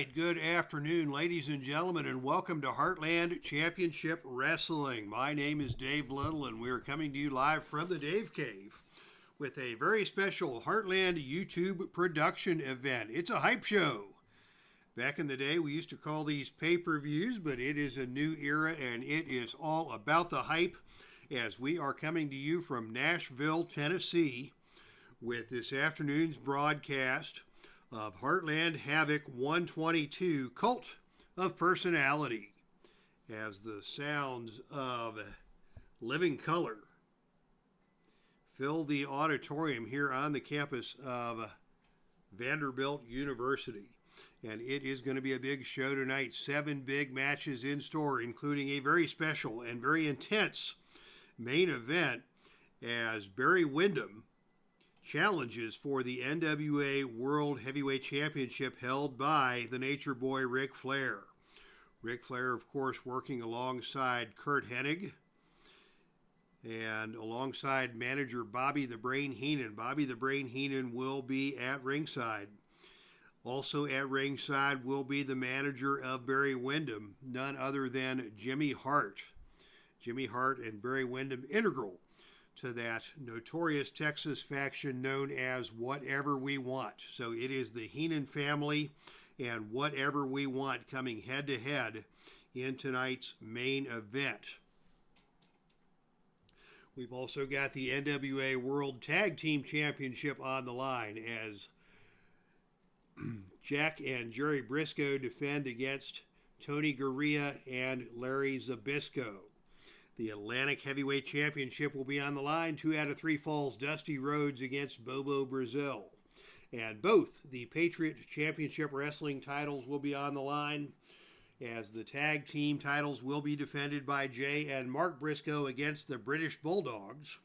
right, good afternoon, ladies and gentlemen, and welcome to Heartland Championship Wrestling. My name is Dave Little, and we are coming to you live from the Dave Cave with a very special Heartland YouTube production event. It's a hype show. Back in the day, we used to call these pay-per-views, but it is a new era, and it is all about the hype as we are coming to you from Nashville, Tennessee, with this afternoon's broadcast of Heartland Havoc 122, Cult of Personality, as the sounds of Living Color fill the auditorium here on the campus of Vanderbilt University. And it is going to be a big show tonight. 7 big matches in store, including a very special and very intense main event as Barry Windham challenges for the NWA World Heavyweight Championship held by the Nature Boy Ric Flair. Ric Flair, of course, working alongside Curt Hennig and alongside manager Bobby the Brain Heenan. Bobby the Brain Heenan will be at ringside. Also at ringside will be the manager of Barry Windham, none other than Jimmy Hart. Jimmy Hart and Barry Windham integral to that notorious Texas faction known as Whatever We Want. So it is the Heenan family and Whatever We Want coming head-to-head in tonight's main event. We've also got the NWA World Tag Team Championship on the line as Jack and Jerry Briscoe defend against Tony Garea and Larry ZBYSZKO. The Atlantic Heavyweight Championship will be on the line. 2 out of 3 falls Dusty Rhodes against Bobo Brazil. And both the Patriot Championship Wrestling titles will be on the line, as the tag team titles will be defended by Jay and Mark Briscoe against the British Bulldogs.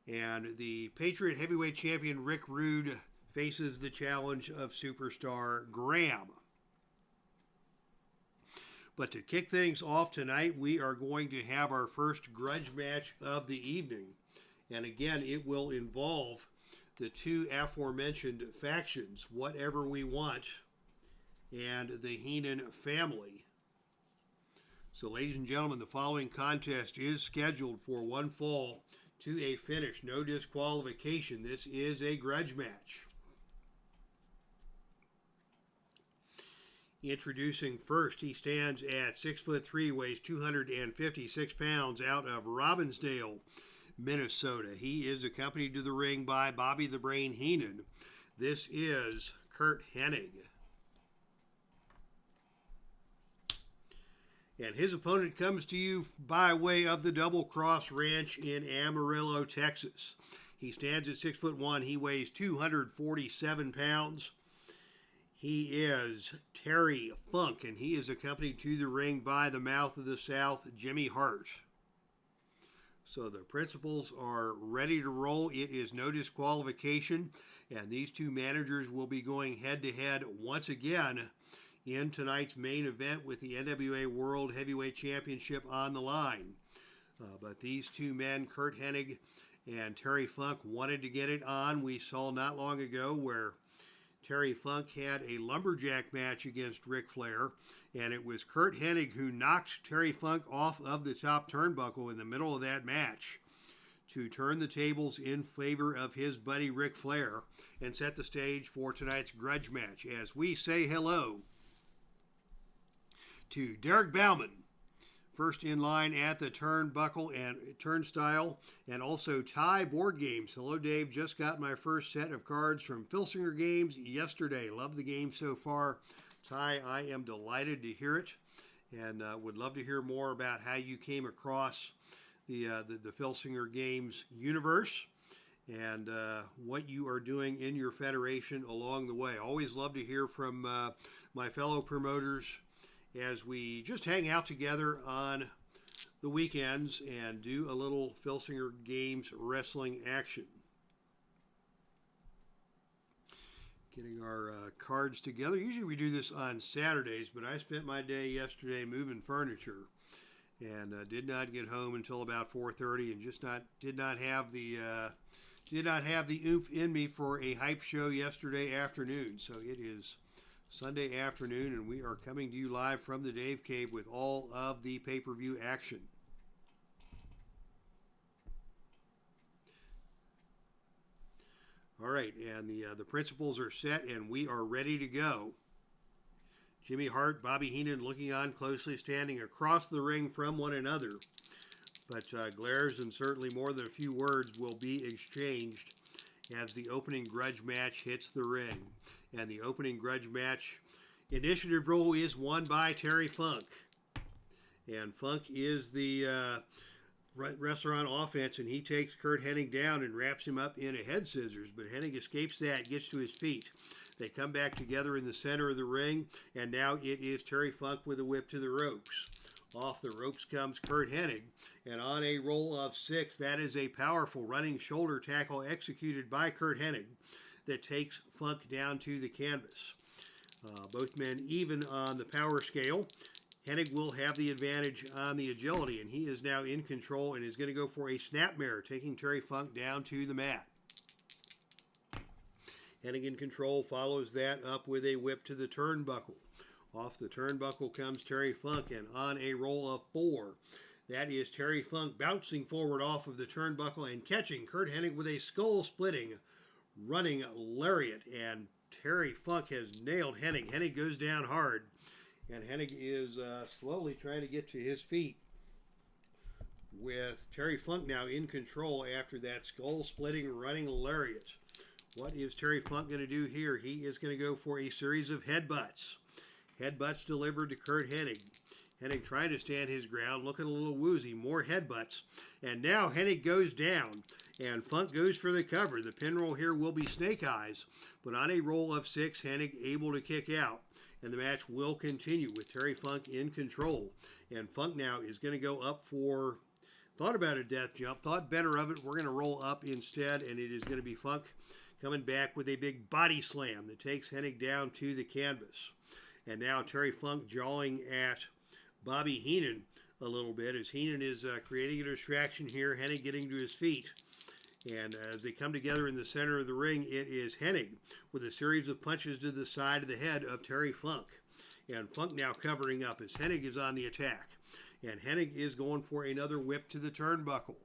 And the Patriot Heavyweight Champion Rick Rude faces the challenge of superstar Graham. But to kick things off tonight, we are going to have our first grudge match of the evening. And again, it will involve the 2 aforementioned factions, Whatever We Want and the Heenan family. So ladies and gentlemen, the following contest is scheduled for 1 fall to a finish. No disqualification. This is a grudge match. Introducing first, he stands at 6'3", weighs 256 pounds, out of Robbinsdale, Minnesota. He is accompanied to the ring by Bobby the Brain Heenan. This is Curt Hennig. And his opponent comes to you by way of the Double Cross Ranch in Amarillo, Texas. He stands at 6'1". He weighs 247 pounds. He is Terry Funk, and he is accompanied to the ring by the Mouth of the South, Jimmy Hart. So the principals are ready to roll. It is no disqualification, and these 2 managers will be going head-to-head once again in tonight's main event with the NWA World Heavyweight Championship on the line. But these 2 men, Curt Hennig and Terry Funk, wanted to get it on. We saw not long ago where Terry Funk had a lumberjack match against Ric Flair, and it was Curt Hennig who knocked Terry Funk off of the top turnbuckle in the middle of that match to turn the tables in favor of his buddy Ric Flair and set the stage for tonight's grudge match, as we say hello to Derek Bauman, first in line at the turnbuckle and turnstile, and also Ty Board Games. Hello, Dave. Just got my first set of cards from Filsinger Games yesterday. Love the game so far. Ty, I am delighted to hear it, and would love to hear more about how you came across the Filsinger Games universe and what you are doing in your federation along the way. Always love to hear from my fellow promoters as we just hang out together on the weekends and do a little Filsinger Games wrestling action. Getting our cards together. Usually we do this on Saturdays, but I spent my day yesterday moving furniture and did not get home until about 4:30, and just did not have the oomph in me for a hype show yesterday afternoon. So it is Sunday afternoon, and we are coming to you live from the Dave Cave with all of the pay-per-view action. All right, and the principles are set, and we are ready to go. Jimmy Hart, Bobby Heenan looking on closely, standing across the ring from one another. But glares and certainly more than a few words will be exchanged as the opening grudge match hits the ring. And the opening grudge match initiative role is won by Terry Funk. And Funk is the wrestler on offense, and he takes Curt Hennig down and wraps him up in a head scissors. But Hennig escapes that, gets to his feet. They come back together in the center of the ring, and now it is Terry Funk with a whip to the ropes. Off the ropes comes Curt Hennig, and on a roll of 6, that is a powerful running shoulder tackle executed by Curt Hennig that takes Funk down to the canvas. Both men even on the power scale. Hennig will have the advantage on the agility, and he is now in control and is going to go for a snapmare, taking Terry Funk down to the mat. Hennig in control follows that up with a whip to the turnbuckle. Off the turnbuckle comes Terry Funk, and on a roll of 4, that is Terry Funk bouncing forward off of the turnbuckle and catching Curt Hennig with a skull-splitting running lariat, and Terry Funk has nailed Hennig. Hennig goes down hard, and Hennig is slowly trying to get to his feet, with Terry Funk now in control after that skull-splitting running lariat. What is Terry Funk going to do here? He is going to go for a series of headbutts. Headbutts delivered to Curt Hennig. Hennig trying to stand his ground, looking a little woozy. More headbutts. And now Hennig goes down, and Funk goes for the cover. The pinroll here will be snake eyes, but on a roll of 6, Hennig able to kick out. And the match will continue with Terry Funk in control. And Funk now is going to go up for, thought about a death jump, thought better of it. We're going to roll up instead, and it is going to be Funk coming back with a big body slam that takes Hennig down to the canvas. And now Terry Funk jawing at Bobby Heenan a little bit as Heenan is creating a distraction here. Hennig getting to his feet. And as they come together in the center of the ring, it is Hennig with a series of punches to the side of the head of Terry Funk. And Funk now covering up as Hennig is on the attack. And Hennig is going for another whip to the turnbuckle.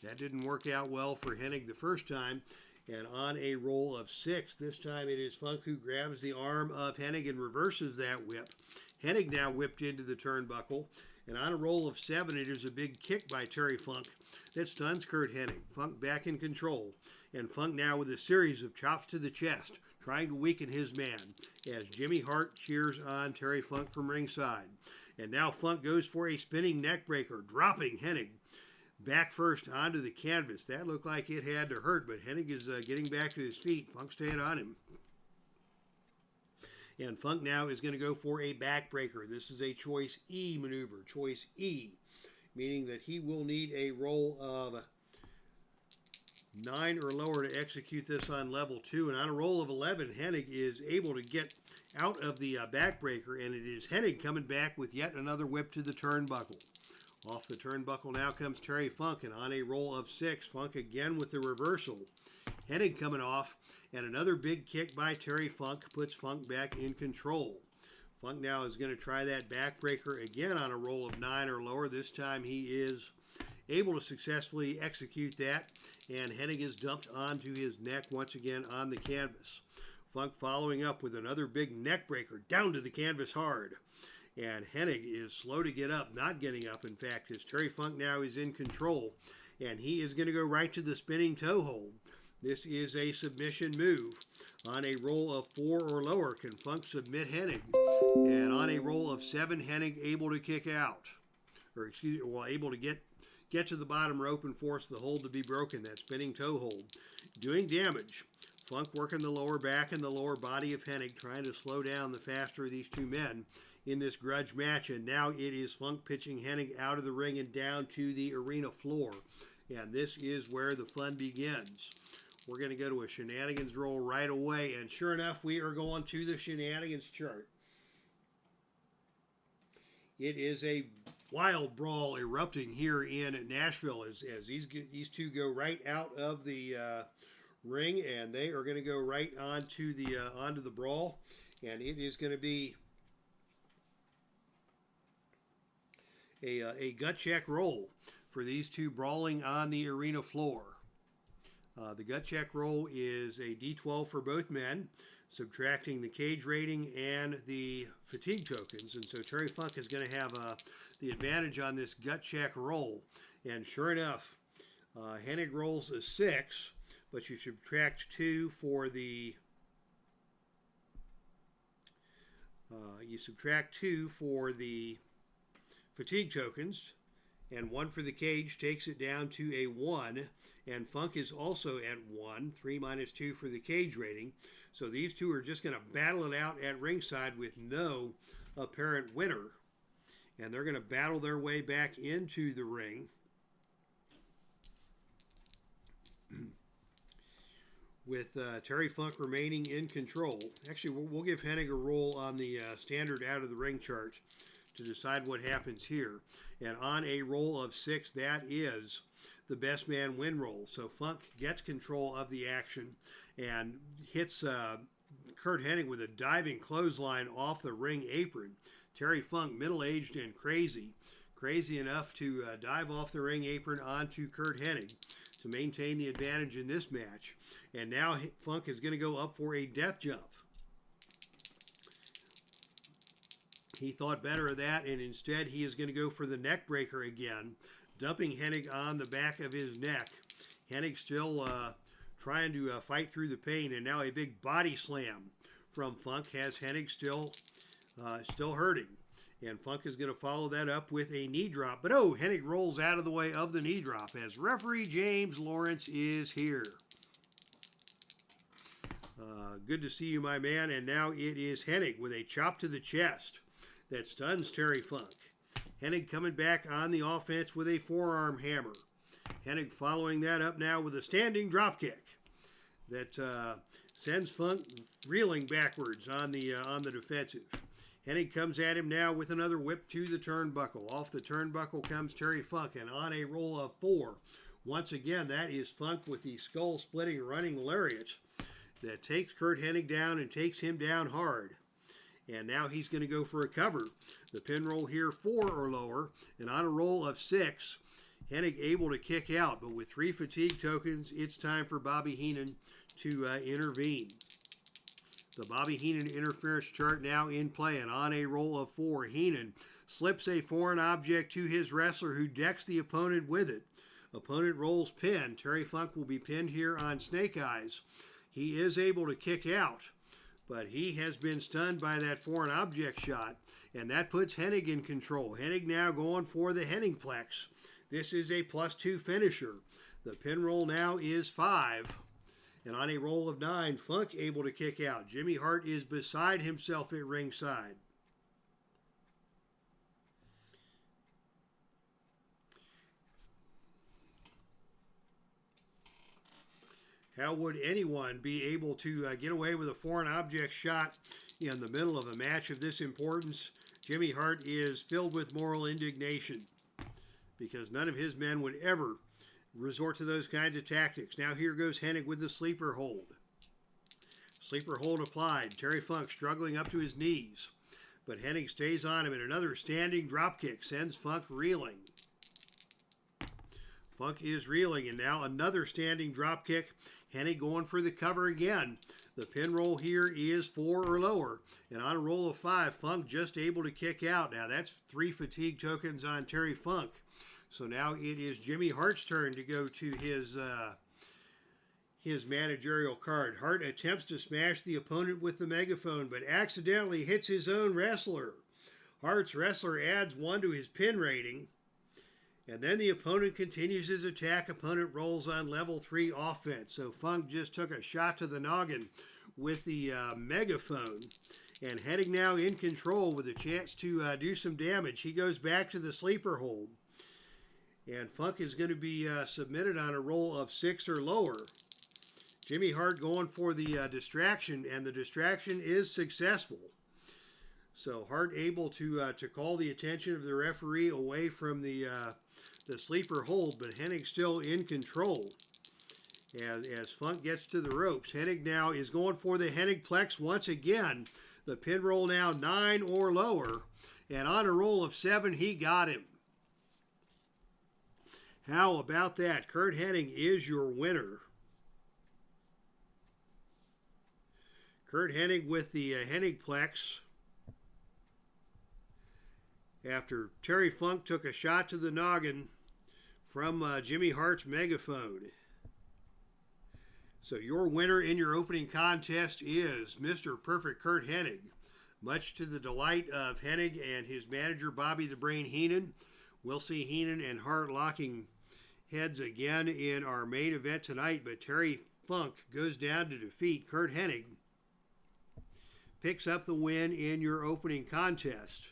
That didn't work out well for Hennig the first time. And on a roll of 6, this time it is Funk who grabs the arm of Hennig and reverses that whip. Hennig now whipped into the turnbuckle. And on a roll of 7, it is a big kick by Terry Funk that stuns Curt Hennig. Funk back in control. And Funk now with a series of chops to the chest, trying to weaken his man, as Jimmy Hart cheers on Terry Funk from ringside. And now Funk goes for a spinning neckbreaker, dropping Hennig back first onto the canvas. That looked like it had to hurt, but Hennig is getting back to his feet. Funk staying on him. And Funk now is going to go for a backbreaker. This is a choice E maneuver, choice E, meaning that he will need a roll of 9 or lower to execute this on level 2. And on a roll of 11, Hennig is able to get out of the backbreaker, and it is Hennig coming back with yet another whip to the turnbuckle. Off the turnbuckle now comes Terry Funk, and on a roll of 6, Funk again with the reversal. Hennig coming off, and another big kick by Terry Funk puts Funk back in control. Funk now is going to try that backbreaker again on a roll of 9 or lower. This time he is able to successfully execute that, and Hennig is dumped onto his neck once again on the canvas. Funk following up with another big neck breaker down to the canvas hard. And Hennig is slow to get up, not getting up, in fact, as Terry Funk now is in control. And he is going to go right to the spinning toe hold. This is a submission move. On a roll of 4 or lower, can Funk submit Hennig? And on a roll of 7, Hennig able to kick out. Or excuse me, well, able to get to the bottom rope and force the hold to be broken, that spinning toe hold. Doing damage. Funk working the lower back and the lower body of Hennig, trying to slow down the faster of these two men in this grudge match. And now it is Funk pitching Hennig out of the ring and down to the arena floor. And this is where the fun begins. We're going to go to a shenanigans roll right away. And sure enough, we are going to the shenanigans chart. It is a wild brawl erupting here in Nashville as these two go right out of the ring, and they are going to go right onto the brawl. And it is going to be a gut check roll for these two brawling on the arena floor. The gut check roll is a D12 for both men, subtracting the cage rating and the fatigue tokens. And so Terry Funk is going to have the advantage on this gut check roll. And sure enough, HENNIG rolls a 6, but you subtract 2 for the fatigue tokens, and 1 for the cage takes it down to a 1. And Funk is also at 1, 3 minus 2 for the cage rating. So these two are just going to battle it out at ringside with no apparent winner. And they're going to battle their way back into the ring. With Terry Funk remaining in control. Actually, we'll give Hennig a roll on the standard out of the ring chart to decide what happens here. And on a roll of 6, that is the best man win roll. So Funk gets control of the action and hits Curt Hennig with a diving clothesline off the ring apron. Terry Funk, middle-aged and crazy enough to dive off the ring apron onto Curt Hennig to maintain the advantage in this match. And now Funk is going to go up for a death jump. He thought better of that, and instead he is going to go for the neck breaker again, dumping Hennig on the back of his neck. Hennig still trying to fight through the pain, and now a big body slam from Funk has Hennig still hurting. And Funk is going to follow that up with a knee drop. But oh, Hennig rolls out of the way of the knee drop as referee James Lawrence is here. Good to see you, my man. And now it is Hennig with a chop to the chest that stuns Terry Funk. Hennig coming back on the offense with a forearm hammer. Hennig following that up now with a standing drop kick that sends Funk reeling backwards on the defensive. Hennig comes at him now with another whip to the turnbuckle. Off the turnbuckle comes Terry Funk, and on a roll of 4. Once again, that is Funk with the skull-splitting running lariat that takes Curt Hennig down and takes him down hard. And now he's going to go for a cover. The pin roll here, 4 or lower, and on a roll of 6, Hennig able to kick out. But with 3 fatigue tokens, it's time for Bobby Heenan to intervene. The Bobby Heenan interference chart now in play, and on a roll of 4, Heenan slips a foreign object to his wrestler who decks the opponent with it. Opponent rolls pin. Terry Funk will be pinned here on Snake Eyes. He is able to kick out, but he has been stunned by that foreign object shot, and that puts Hennig in control. Hennig now going for the Hennigplex. This is a +2 finisher. The pin roll now is 5. And on a roll of 9, Funk able to kick out. Jimmy Hart is beside himself at ringside. How would anyone be able to get away with a foreign object shot in the middle of a match of this importance? Jimmy Hart is filled with moral indignation because none of his men would ever resort to those kinds of tactics. Now here goes Hennig with the sleeper hold. Sleeper hold applied. Terry Funk struggling up to his knees, but Hennig stays on him, and another standing dropkick sends Funk reeling. Funk is reeling, and now another standing dropkick. Hennig going for the cover again. The pin roll here is 4 or lower, and on a roll of 5, Funk just able to kick out. Now that's 3 fatigue tokens on Terry Funk. So now it is Jimmy Hart's turn to go to his managerial card. Hart attempts to smash the opponent with the megaphone, but accidentally hits his own wrestler. Hart's wrestler adds 1 to his pin rating, and then the opponent continues his attack. Opponent rolls on level 3 offense. So Funk just took a shot to the noggin with the megaphone. And Hennig now in control with a chance to do some damage. He goes back to the sleeper hold. And Funk is going to be submitted on a roll of 6 or lower. Jimmy Hart going for the distraction, and the distraction is successful. So Hart able to call the attention of the referee away from the sleeper hold, but Hennig still in control. As Funk gets to the ropes, Hennig now is going for the Hennigplex once again. The pin roll now 9 or lower. And on a roll of 7, he got him. How about that? Curt Hennig is your winner. Curt Hennig with the Hennigplex. After Terry Funk took a shot to the noggin from Jimmy Hart's megaphone. So your winner in your opening contest is Mr. Perfect Curt Hennig. Much to the delight of Hennig and his manager, Bobby the Brain Heenan. We'll see Heenan and Hart locking heads again in our main event tonight, but Terry Funk goes down to defeat Curt Hennig. Picks up the win in your opening contest.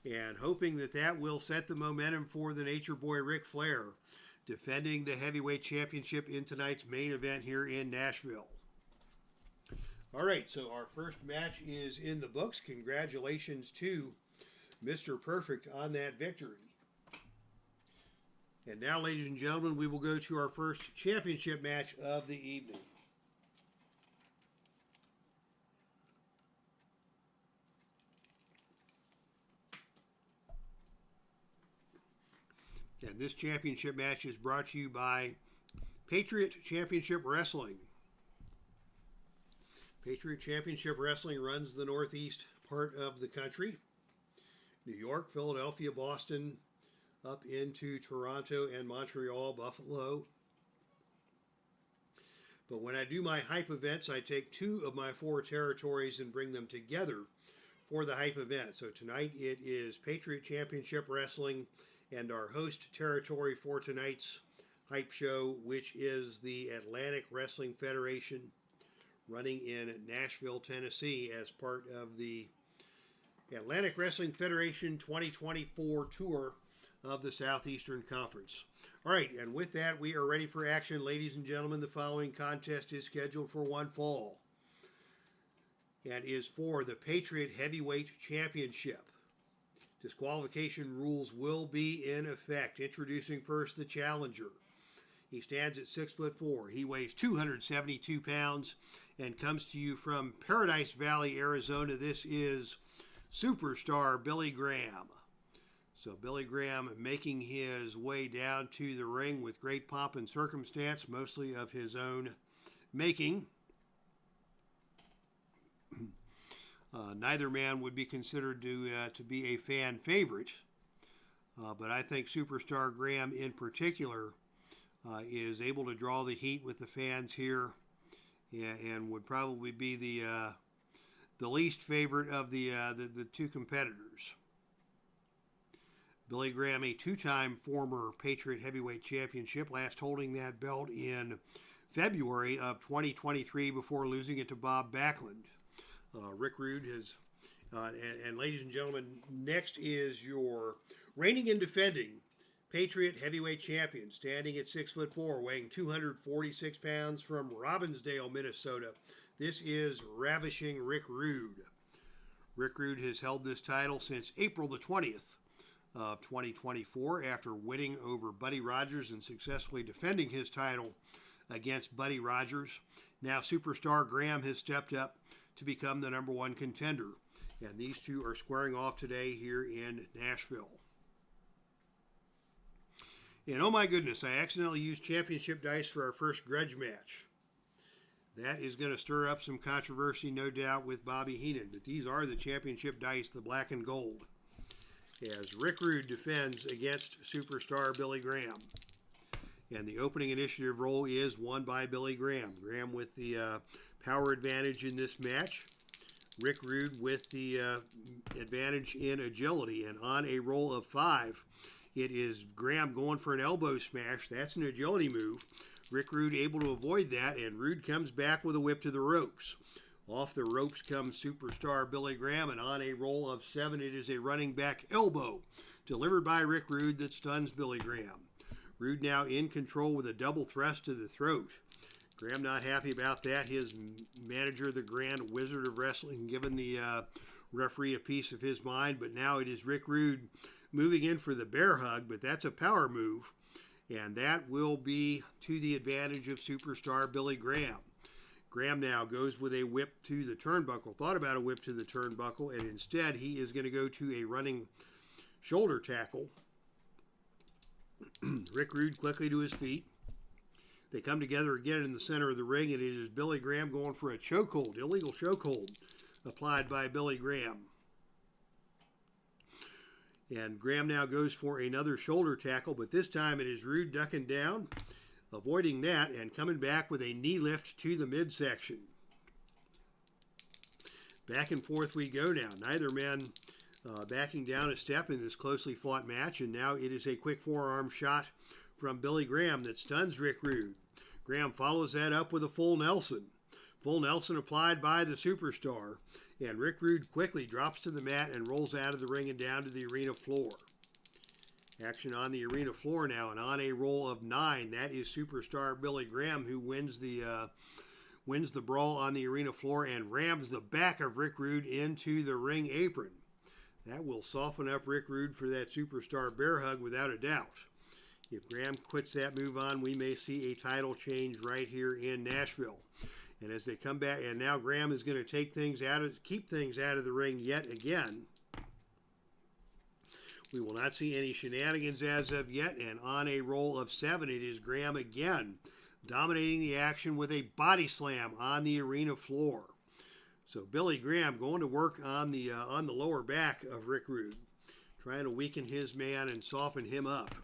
And hoping that that will set the momentum for the Nature Boy Ric Flair, defending the heavyweight championship in tonight's main event here in Nashville. All right, so our first match is in the books. Congratulations to Mr. Perfect on that victory. And now, ladies and gentlemen, we will go to our first championship match of the evening. And this championship match is brought to you by Patriot Championship Wrestling. Patriot Championship Wrestling runs the northeast part of the country. New York, Philadelphia, Boston, up into Toronto and Montreal, Buffalo. But when I do my hype events, I take 2 of my 4 territories and bring them together for the hype event. So tonight it is Patriot Championship Wrestling and our host territory for tonight's hype show, which is the Atlantic Wrestling Federation, running in Nashville, Tennessee, as part of the Atlantic Wrestling Federation 2024 tour of the Southeastern Conference. All right, and with that, we are ready for action. Ladies and gentlemen, the following contest is scheduled for one fall and is for the Patriot Heavyweight Championship. Disqualification rules will be in effect. Introducing first the challenger. He stands at 6'4". He weighs 272 pounds and comes to you from Paradise Valley, Arizona. This is superstar Billy Graham. So Billy Graham making his way down to the ring with great pomp and circumstance, mostly of his own making. Neither man would be considered to be a fan favorite, but I think Superstar Graham in particular is able to draw the heat with the fans here, and would probably be the least favorite of the 2 competitors. Billy Graham, a 2-time former Patriot Heavyweight Championship, last holding that belt in February of 2023 before losing it to Bob Backlund. Rick Rude has, and ladies and gentlemen, next is your reigning and defending Patriot Heavyweight Champion, standing at 6'4", weighing 246 pounds from Robbinsdale, Minnesota. This is Ravishing Rick Rude. Rick Rude has held this title since April the 20th of 2024 after winning over Buddy Rogers and successfully defending his title against Buddy Rogers. Now Superstar Graham has stepped up to become the #1 contender. And these 2 are squaring off today here in Nashville. And oh my goodness, I accidentally used championship dice for our first grudge match. That is going to stir up some controversy, no doubt, with Bobby Heenan. But these are the championship dice, the black and gold, as Rick Rude defends against Superstar Billy Graham. And the opening initiative roll is won by Billy Graham. Graham with the power advantage in this match. Rick Rude with the advantage in agility. And on a roll of 5, it is Graham going for an elbow smash. That's an agility move. Rick Rude able to avoid that, and Rude comes back with a whip to the ropes. Off the ropes comes Superstar Billy Graham, and on a roll of 7, it is a running back elbow delivered by Rick Rude that stuns Billy Graham. Rude now in control with a double thrust to the throat. Graham not happy about that. His manager, the Grand Wizard of Wrestling, giving the referee a piece of his mind, but now it is Rick Rude moving in for the bear hug, but that's a power move, and that will be to the advantage of Superstar Billy Graham. Graham now goes with a whip to the turnbuckle. Thought about a whip to the turnbuckle, and instead he is going to go to a running shoulder tackle. Rick Rude quickly to his feet. They come together again in the center of the ring, and it is Billy Graham going for a chokehold, illegal chokehold, applied by Billy Graham. And Graham now goes for another shoulder tackle, but this time it is Rude ducking down, avoiding that, and coming back with a knee lift to the midsection. Back and forth we go now. Neither man backing down a step in this closely fought match, and now it is a quick forearm shot from Billy Graham that stuns Rick Rude. Graham follows that up with a full Nelson. Full Nelson applied by the superstar, and Rick Rude quickly drops to the mat and rolls out of the ring and down to the arena floor. Action on the arena floor now, and on a roll of 9, that is superstar Billy Graham, who wins the brawl on the arena floor and rams the back of Rick Rude into the ring apron. That will soften up Rick Rude for that superstar bear hug without a doubt. If Graham quits that move on, we may see a title change right here in Nashville. And as they come back, and now Graham is going to keep things out of the ring yet again. We will not see any shenanigans as of yet, and on a roll of 7, it is Graham again, dominating the action with a body slam on the arena floor. So Billy Graham going to work on the lower back of Rick Rude, trying to weaken his man and soften him up.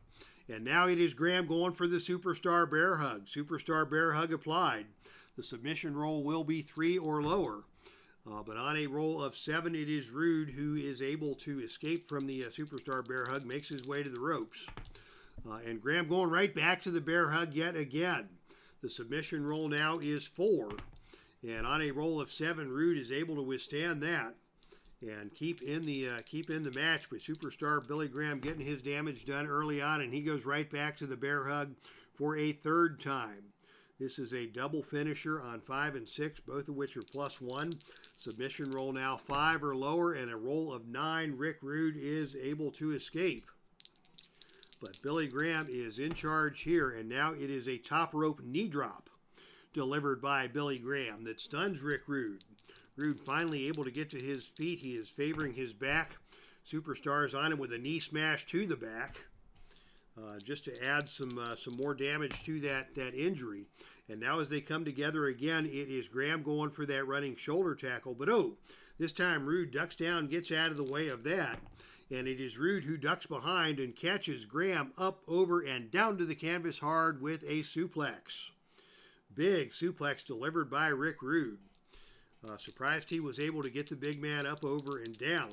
And now it is Graham going for the superstar bear hug. Superstar bear hug applied. The submission roll will be 3 or lower. But on a roll of 7, it is Rude who is able to escape from the superstar bear hug, makes his way to the ropes. And Graham going right back to the bear hug yet again. The submission roll now is 4. And on a roll of 7, Rude is able to withstand that and keep in the match. But superstar Billy Graham getting his damage done early on, and he goes right back to the bear hug for a 3rd time. This is a double finisher on 5 and 6, both of which are +1. Submission roll now 5 or lower, and a roll of 9. Rick Rude is able to escape. But Billy Graham is in charge here, and now it is a top rope knee drop delivered by Billy Graham that stuns Rick Rude. Rude finally able to get to his feet. He is favoring his back. Superstars on him with a knee smash to the back, just to add some more damage to that injury. And now as they come together again, it is Graham going for that running shoulder tackle. But this time Rude ducks down, gets out of the way of that. And it is Rude who ducks behind and catches Graham up, over, and down to the canvas hard with a suplex. Big suplex delivered by Rick Rude. Surprised he was able to get the big man up, over, and down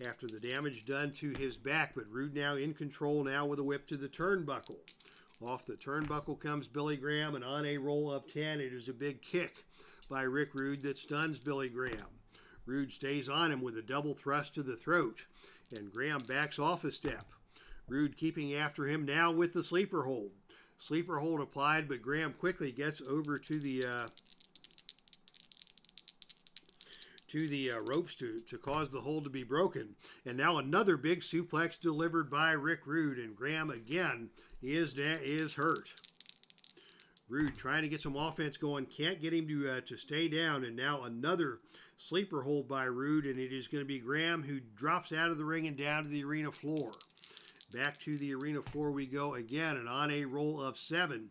after the damage done to his back. But Rude now in control now with a whip to the turnbuckle. Off the turnbuckle comes Billy Graham, and on a roll of 10, it is a big kick by Rick Rude that stuns Billy Graham. Rude stays on him with a double thrust to the throat, and Graham backs off a step. Rude keeping after him now with the sleeper hold. Sleeper hold applied, but Graham quickly gets over to the ropes to cause the hold to be broken. And now another big suplex delivered by Rick Rude, and Graham again is hurt. Rude trying to get some offense going, can't get him to stay down, and now another sleeper hold by Rude, and it is going to be Graham who drops out of the ring and down to the arena floor. Back to the arena floor we go again, and on a roll of 7,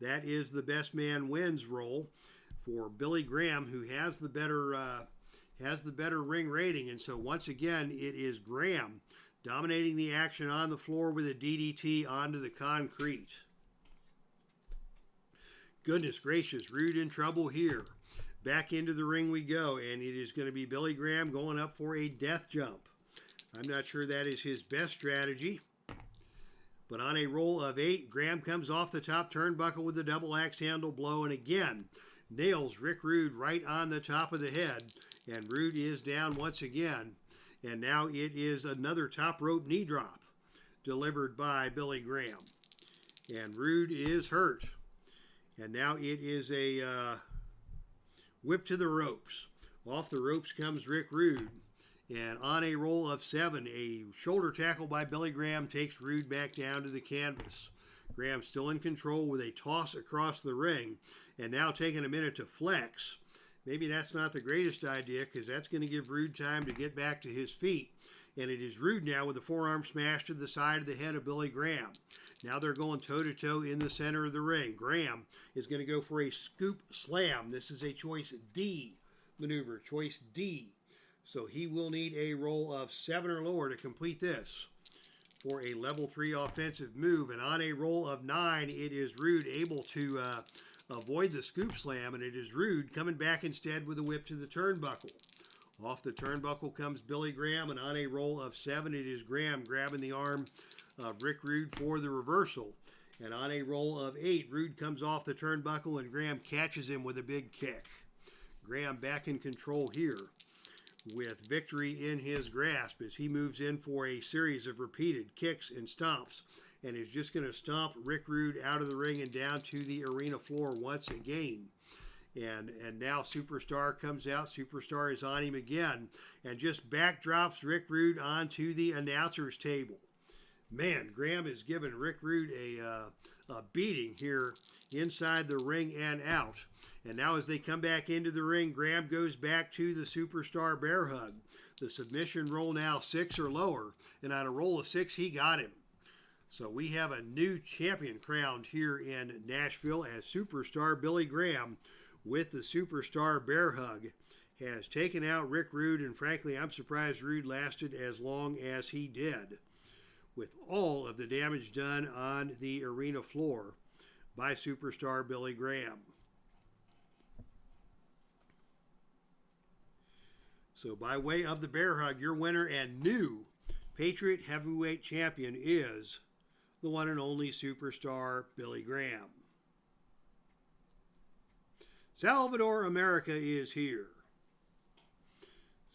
that is the best man wins roll for Billy Graham, who has the better ring rating. And so once again, it is Graham dominating the action on the floor with a DDT onto the concrete. Goodness gracious, Rude in trouble here. Back into the ring we go, and it is going to be Billy Graham going up for a death jump. I'm not sure that is his best strategy. But on a roll of 8, Graham comes off the top turnbuckle with a double axe handle blow, and again nails Rick Rude right on the top of the head. And Rude is down once again. And now it is another top rope knee drop delivered by Billy Graham. And Rude is hurt. And now it is a whip to the ropes. Off the ropes comes Rick Rude. And on a roll of 7, a shoulder tackle by Billy Graham takes Rude back down to the canvas. Graham still in control with a toss across the ring, and now taking a minute to flex. Maybe that's not the greatest idea, because that's going to give Rude time to get back to his feet. And it is Rude now with a forearm smash to the side of the head of Billy Graham. Now they're going toe-to-toe in the center of the ring. Graham is going to go for a scoop slam. This is a choice D maneuver, choice D. So he will need a roll of 7 or lower to complete this for a level 3 offensive move. And on a roll of 9, it is Rude able to avoid the scoop slam, and it is Rude coming back instead with a whip to the turnbuckle. Off the turnbuckle comes Billy Graham, and on a roll of 7, it is Graham grabbing the arm of Rick Rude for the reversal. And on a roll of 8, Rude comes off the turnbuckle, and Graham catches him with a big kick. Graham back in control here, with victory in his grasp as he moves in for a series of repeated kicks and stomps, and is just going to stomp Rick Rude out of the ring and down to the arena floor once again. And now Superstar comes out. Superstar is on him again, and just backdrops Rick Rude onto the announcer's table. Man, Graham is giving Rick Rude a beating here inside the ring and out. And now as they come back into the ring, Graham goes back to the Superstar bear hug. The submission roll now 6 or lower, and on a roll of 6, he got him. So we have a new champion crowned here in Nashville, as Superstar Billy Graham, with the Superstar bear hug, has taken out Rick Rude, and frankly, I'm surprised Rude lasted as long as he did, with all of the damage done on the arena floor by Superstar Billy Graham. So by way of the bear hug, your winner and new Patriot Heavyweight Champion is the one and only Superstar Billy Graham. Salvador America is here.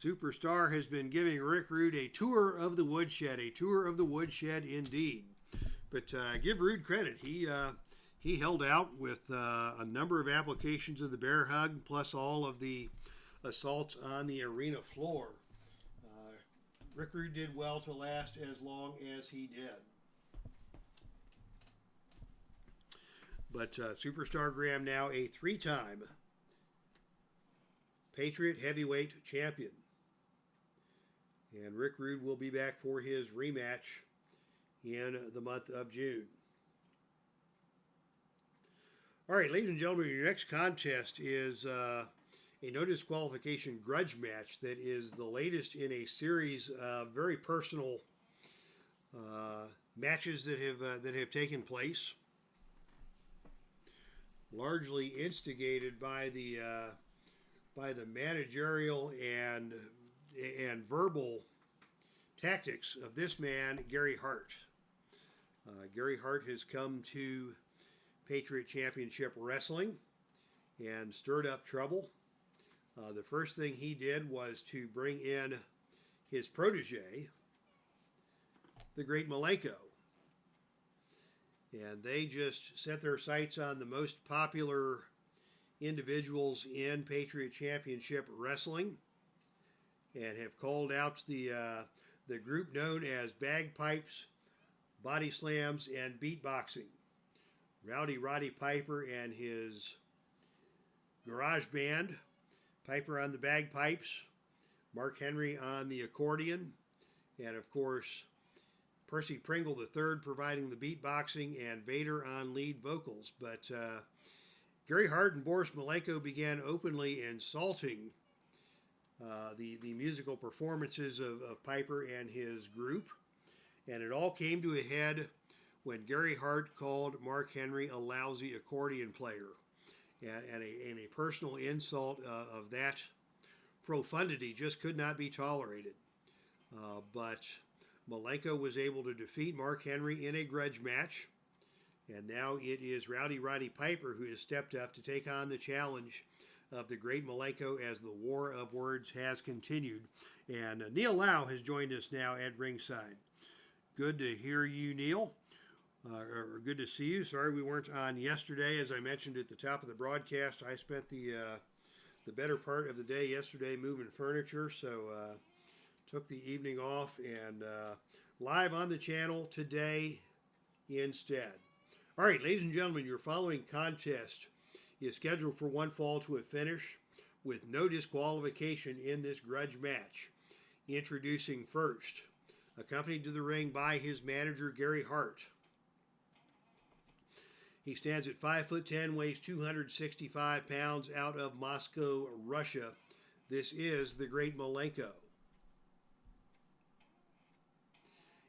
Superstar has been giving Rick Rude a tour of the woodshed indeed. But give Rude credit. He held out with a number of applications of the bear hug, plus all of the assaults on the arena floor. Rick Rude did well to last as long as he did. But Superstar Graham now a 3-time Patriot Heavyweight Champion. And Rick Rude will be back for his rematch in the month of June. All right, ladies and gentlemen, your next contest is a no disqualification grudge match that is the latest in a series of very personal matches that have taken place, largely instigated by the managerial and verbal tactics of this man, Gary Hart. Gary Hart has come to Patriot Championship Wrestling and stirred up trouble. The first thing he did was to bring in his protege, the great Malenko. And they just set their sights on the most popular individuals in Patriot Championship Wrestling and have called out the group known as Bagpipes, Body Slams, and Beatboxing. Roddy Piper and his garage band, Piper on the bagpipes, Mark Henry on the accordion, and of course Percy Pringle III providing the beatboxing, and Vader on lead vocals. But Gary Hart and Boris Malenko began openly insulting the musical performances of Piper and his group, and it all came to a head when Gary Hart called Mark Henry a lousy accordion player, and a personal insult of that profundity just could not be tolerated. But Malenko was able to defeat Mark Henry in a grudge match, and now it is Roddy Piper who has stepped up to take on the challenge of the great Malenko as the war of words has continued. And Neil Lau has joined us now at ringside. Good to hear you, Neil. Or good to see you. Sorry we weren't on yesterday. As I mentioned at the top of the broadcast, I spent the better part of the day yesterday moving furniture, so took the evening off, and live on the channel today instead. All right, ladies and gentlemen, your following contest is scheduled for one fall to a finish with no disqualification in this grudge match. Introducing first, accompanied to the ring by his manager, Gary Hart. He stands at 5'10", weighs 265 pounds, out of Moscow, Russia. This is the great Malenko.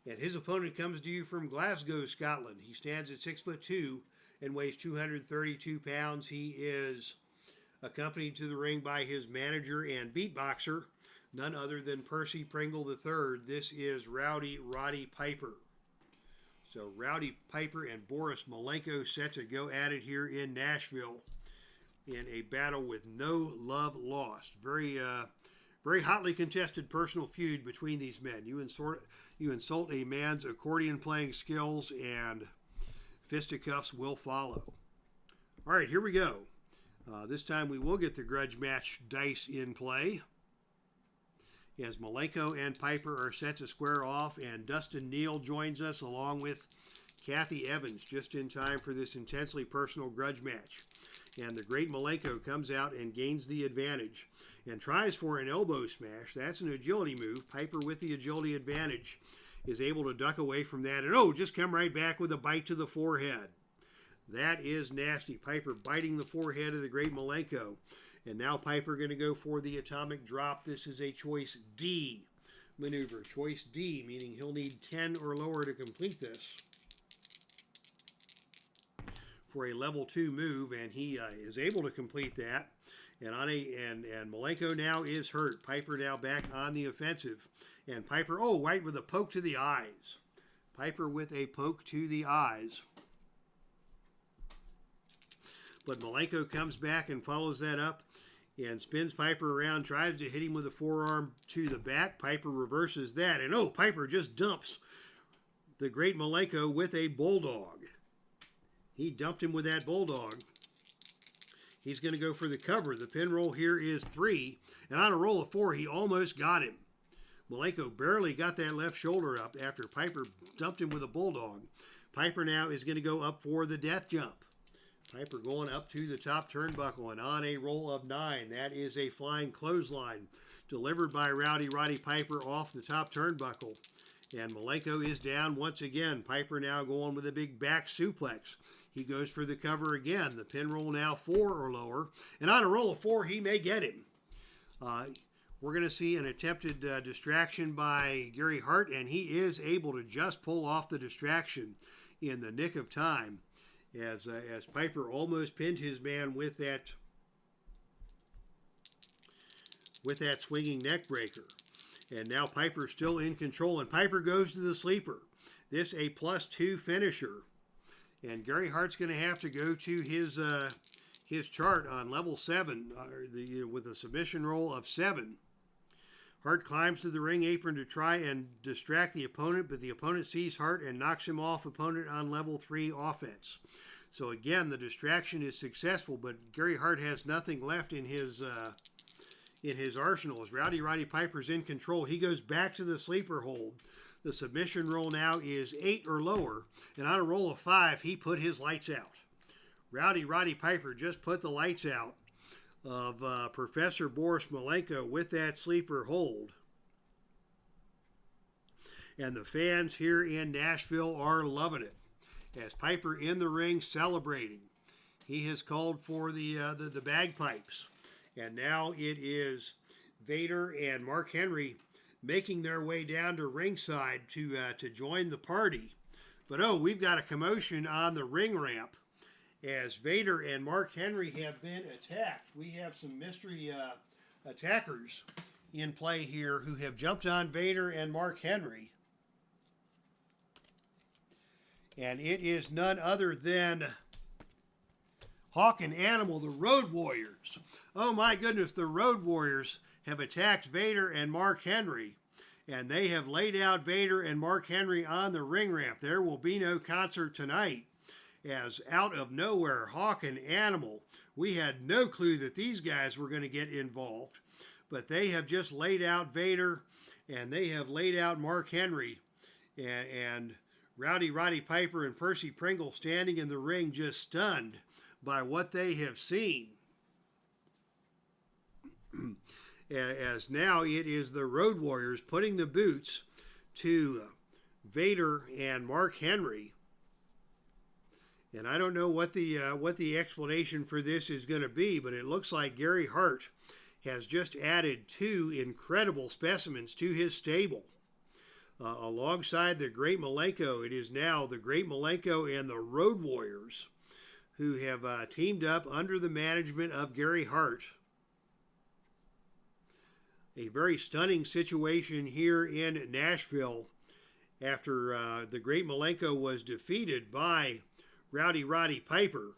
And his opponent comes to you from Glasgow, Scotland. He stands at 6'2" and weighs 232 pounds. He is accompanied to the ring by his manager and beatboxer, none other than Percy Pringle III. This is Roddy Piper. So Rowdy Piper and Boris Malenko set to go at it here in Nashville in a battle with no love lost. Very hotly contested personal feud between these men. You insult a man's accordion playing skills and fisticuffs will follow. All right, here we go. This time we will get the grudge match dice in play, as Malenko and Piper are set to square off, and Dustin Neal joins us along with Kathy Evans just in time for this intensely personal grudge match. And the great Malenko comes out and gains the advantage and tries for an elbow smash. That's an agility move. Piper, with the agility advantage, is able to duck away from that and just come right back with a bite to the forehead. That is nasty. Piper biting the forehead of the great Malenko. And now Piper going to go for the atomic drop. This is a choice D maneuver. Choice D, meaning he'll need 10 or lower to complete this for a level 2 move, and he is able to complete that. And Malenko now is hurt. Piper now back on the offensive. And Piper, right with a poke to the eyes. Piper with a poke to the eyes. But Malenko comes back and follows that up and spins Piper around, tries to hit him with a forearm to the back. Piper reverses that, and Piper just dumps the great Malenko with a bulldog. He dumped him with that bulldog. He's going to go for the cover. The pin roll here is 3, and on a roll of 4, he almost got him. Malenko barely got that left shoulder up after Piper dumped him with a bulldog. Piper now is going to go up for the death jump. Piper going up to the top turnbuckle, and on a roll of 9, that is a flying clothesline delivered by Roddy Piper off the top turnbuckle. And Malenko is down once again. Piper now going with a big back suplex. He goes for the cover again. The pin roll now 4 or lower, and on a roll of 4, he may get him. We're going to see an attempted distraction by Gary Hart, and he is able to just pull off the distraction in the nick of time, as Piper almost pinned his man with that swinging neck breaker. And now Piper's still in control, and Piper goes to the sleeper. This a +2 finisher, and Gary Hart's going to have to go to his chart on level 7 with a submission roll of 7. Hart climbs to the ring apron to try and distract the opponent, but the opponent sees Hart and knocks him off opponent on level 3 offense. So again, the distraction is successful, but Gary Hart has nothing left in his arsenal. As Roddy Piper's in control, he goes back to the sleeper hold. The submission roll now is 8 or lower, and on a roll of 5, he put his lights out. Roddy Piper just put the lights out of Professor Boris Malenko with that sleeper hold. And the fans here in Nashville are loving it, as Piper in the ring celebrating. He has called for the bagpipes. And now it is Vader and Mark Henry making their way down to ringside to join the party. But we've got a commotion on the ring ramp, as Vader and Mark Henry have been attacked. We have some mystery attackers in play here who have jumped on Vader and Mark Henry. And it is none other than Hawk and Animal, the Road Warriors. Oh my goodness, the Road Warriors have attacked Vader and Mark Henry, and they have laid out Vader and Mark Henry on the ring ramp. There will be no concert tonight, as out of nowhere, Hawk and Animal, we had no clue that these guys were going to get involved, but they have just laid out Vader, and they have laid out Mark Henry, and Roddy Piper and Percy Pringle standing in the ring just stunned by what they have seen. As now it is the Road Warriors putting the boots to Vader and Mark Henry. And I don't know what the explanation for this is going to be, but it looks like Gary Hart has just added 2 incredible specimens to his stable. Alongside the Great Malenko, it is now the Great Malenko and the Road Warriors who have teamed up under the management of Gary Hart. A very stunning situation here in Nashville after the Great Malenko was defeated by Roddy Piper.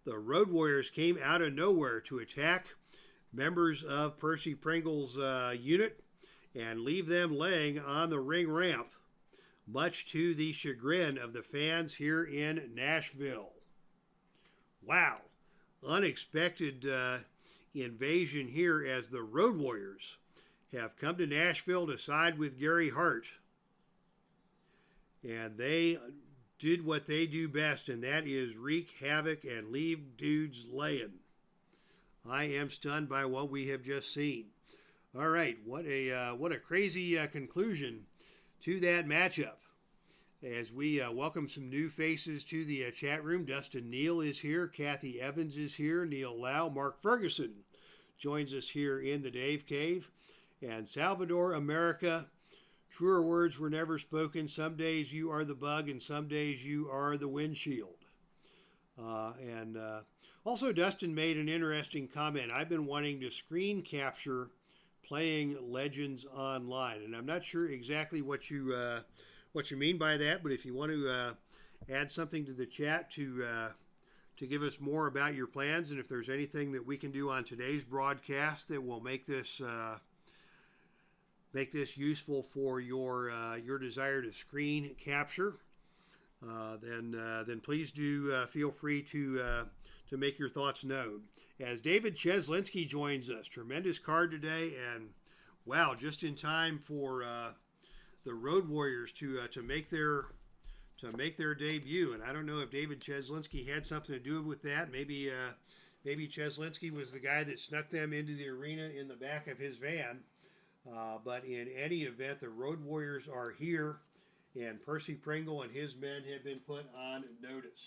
The Road Warriors came out of nowhere to attack members of Percy Pringle's unit and leave them laying on the ring ramp, much to the chagrin of the fans here in Nashville. Wow, unexpected invasion here as the Road Warriors have come to Nashville to side with Gary Hart. And they did what they do best, and that is wreak havoc and leave dudes laying. I am stunned by what we have just seen. All right, what a crazy conclusion to that matchup. As we welcome some new faces to the chat room. Dustin Neal is here. Kathy Evans is here. Neil Lau. Mark Ferguson joins us here in the Dave Cave. And Salvador America, truer words were never spoken. Some days you are the bug and some days you are the windshield. Also Dustin made an interesting comment. I've been wanting to screen capture playing Legends Online, and I'm not sure exactly what you mean by that, but if you want to add something to the chat to give us more about your plans, and if there's anything that we can do on today's broadcast that will make this useful for your desire to screen capture, then please do feel free to make your thoughts known. As David Cheslinski joins us, tremendous card today, and wow, just in time for the Road Warriors to make their debut. And I don't know if David Cheslinski had something to do with that. Maybe Cheslinski was the guy that snuck them into the arena in the back of his van. But in any event, the Road Warriors are here, and Percy Pringle and his men have been put on notice.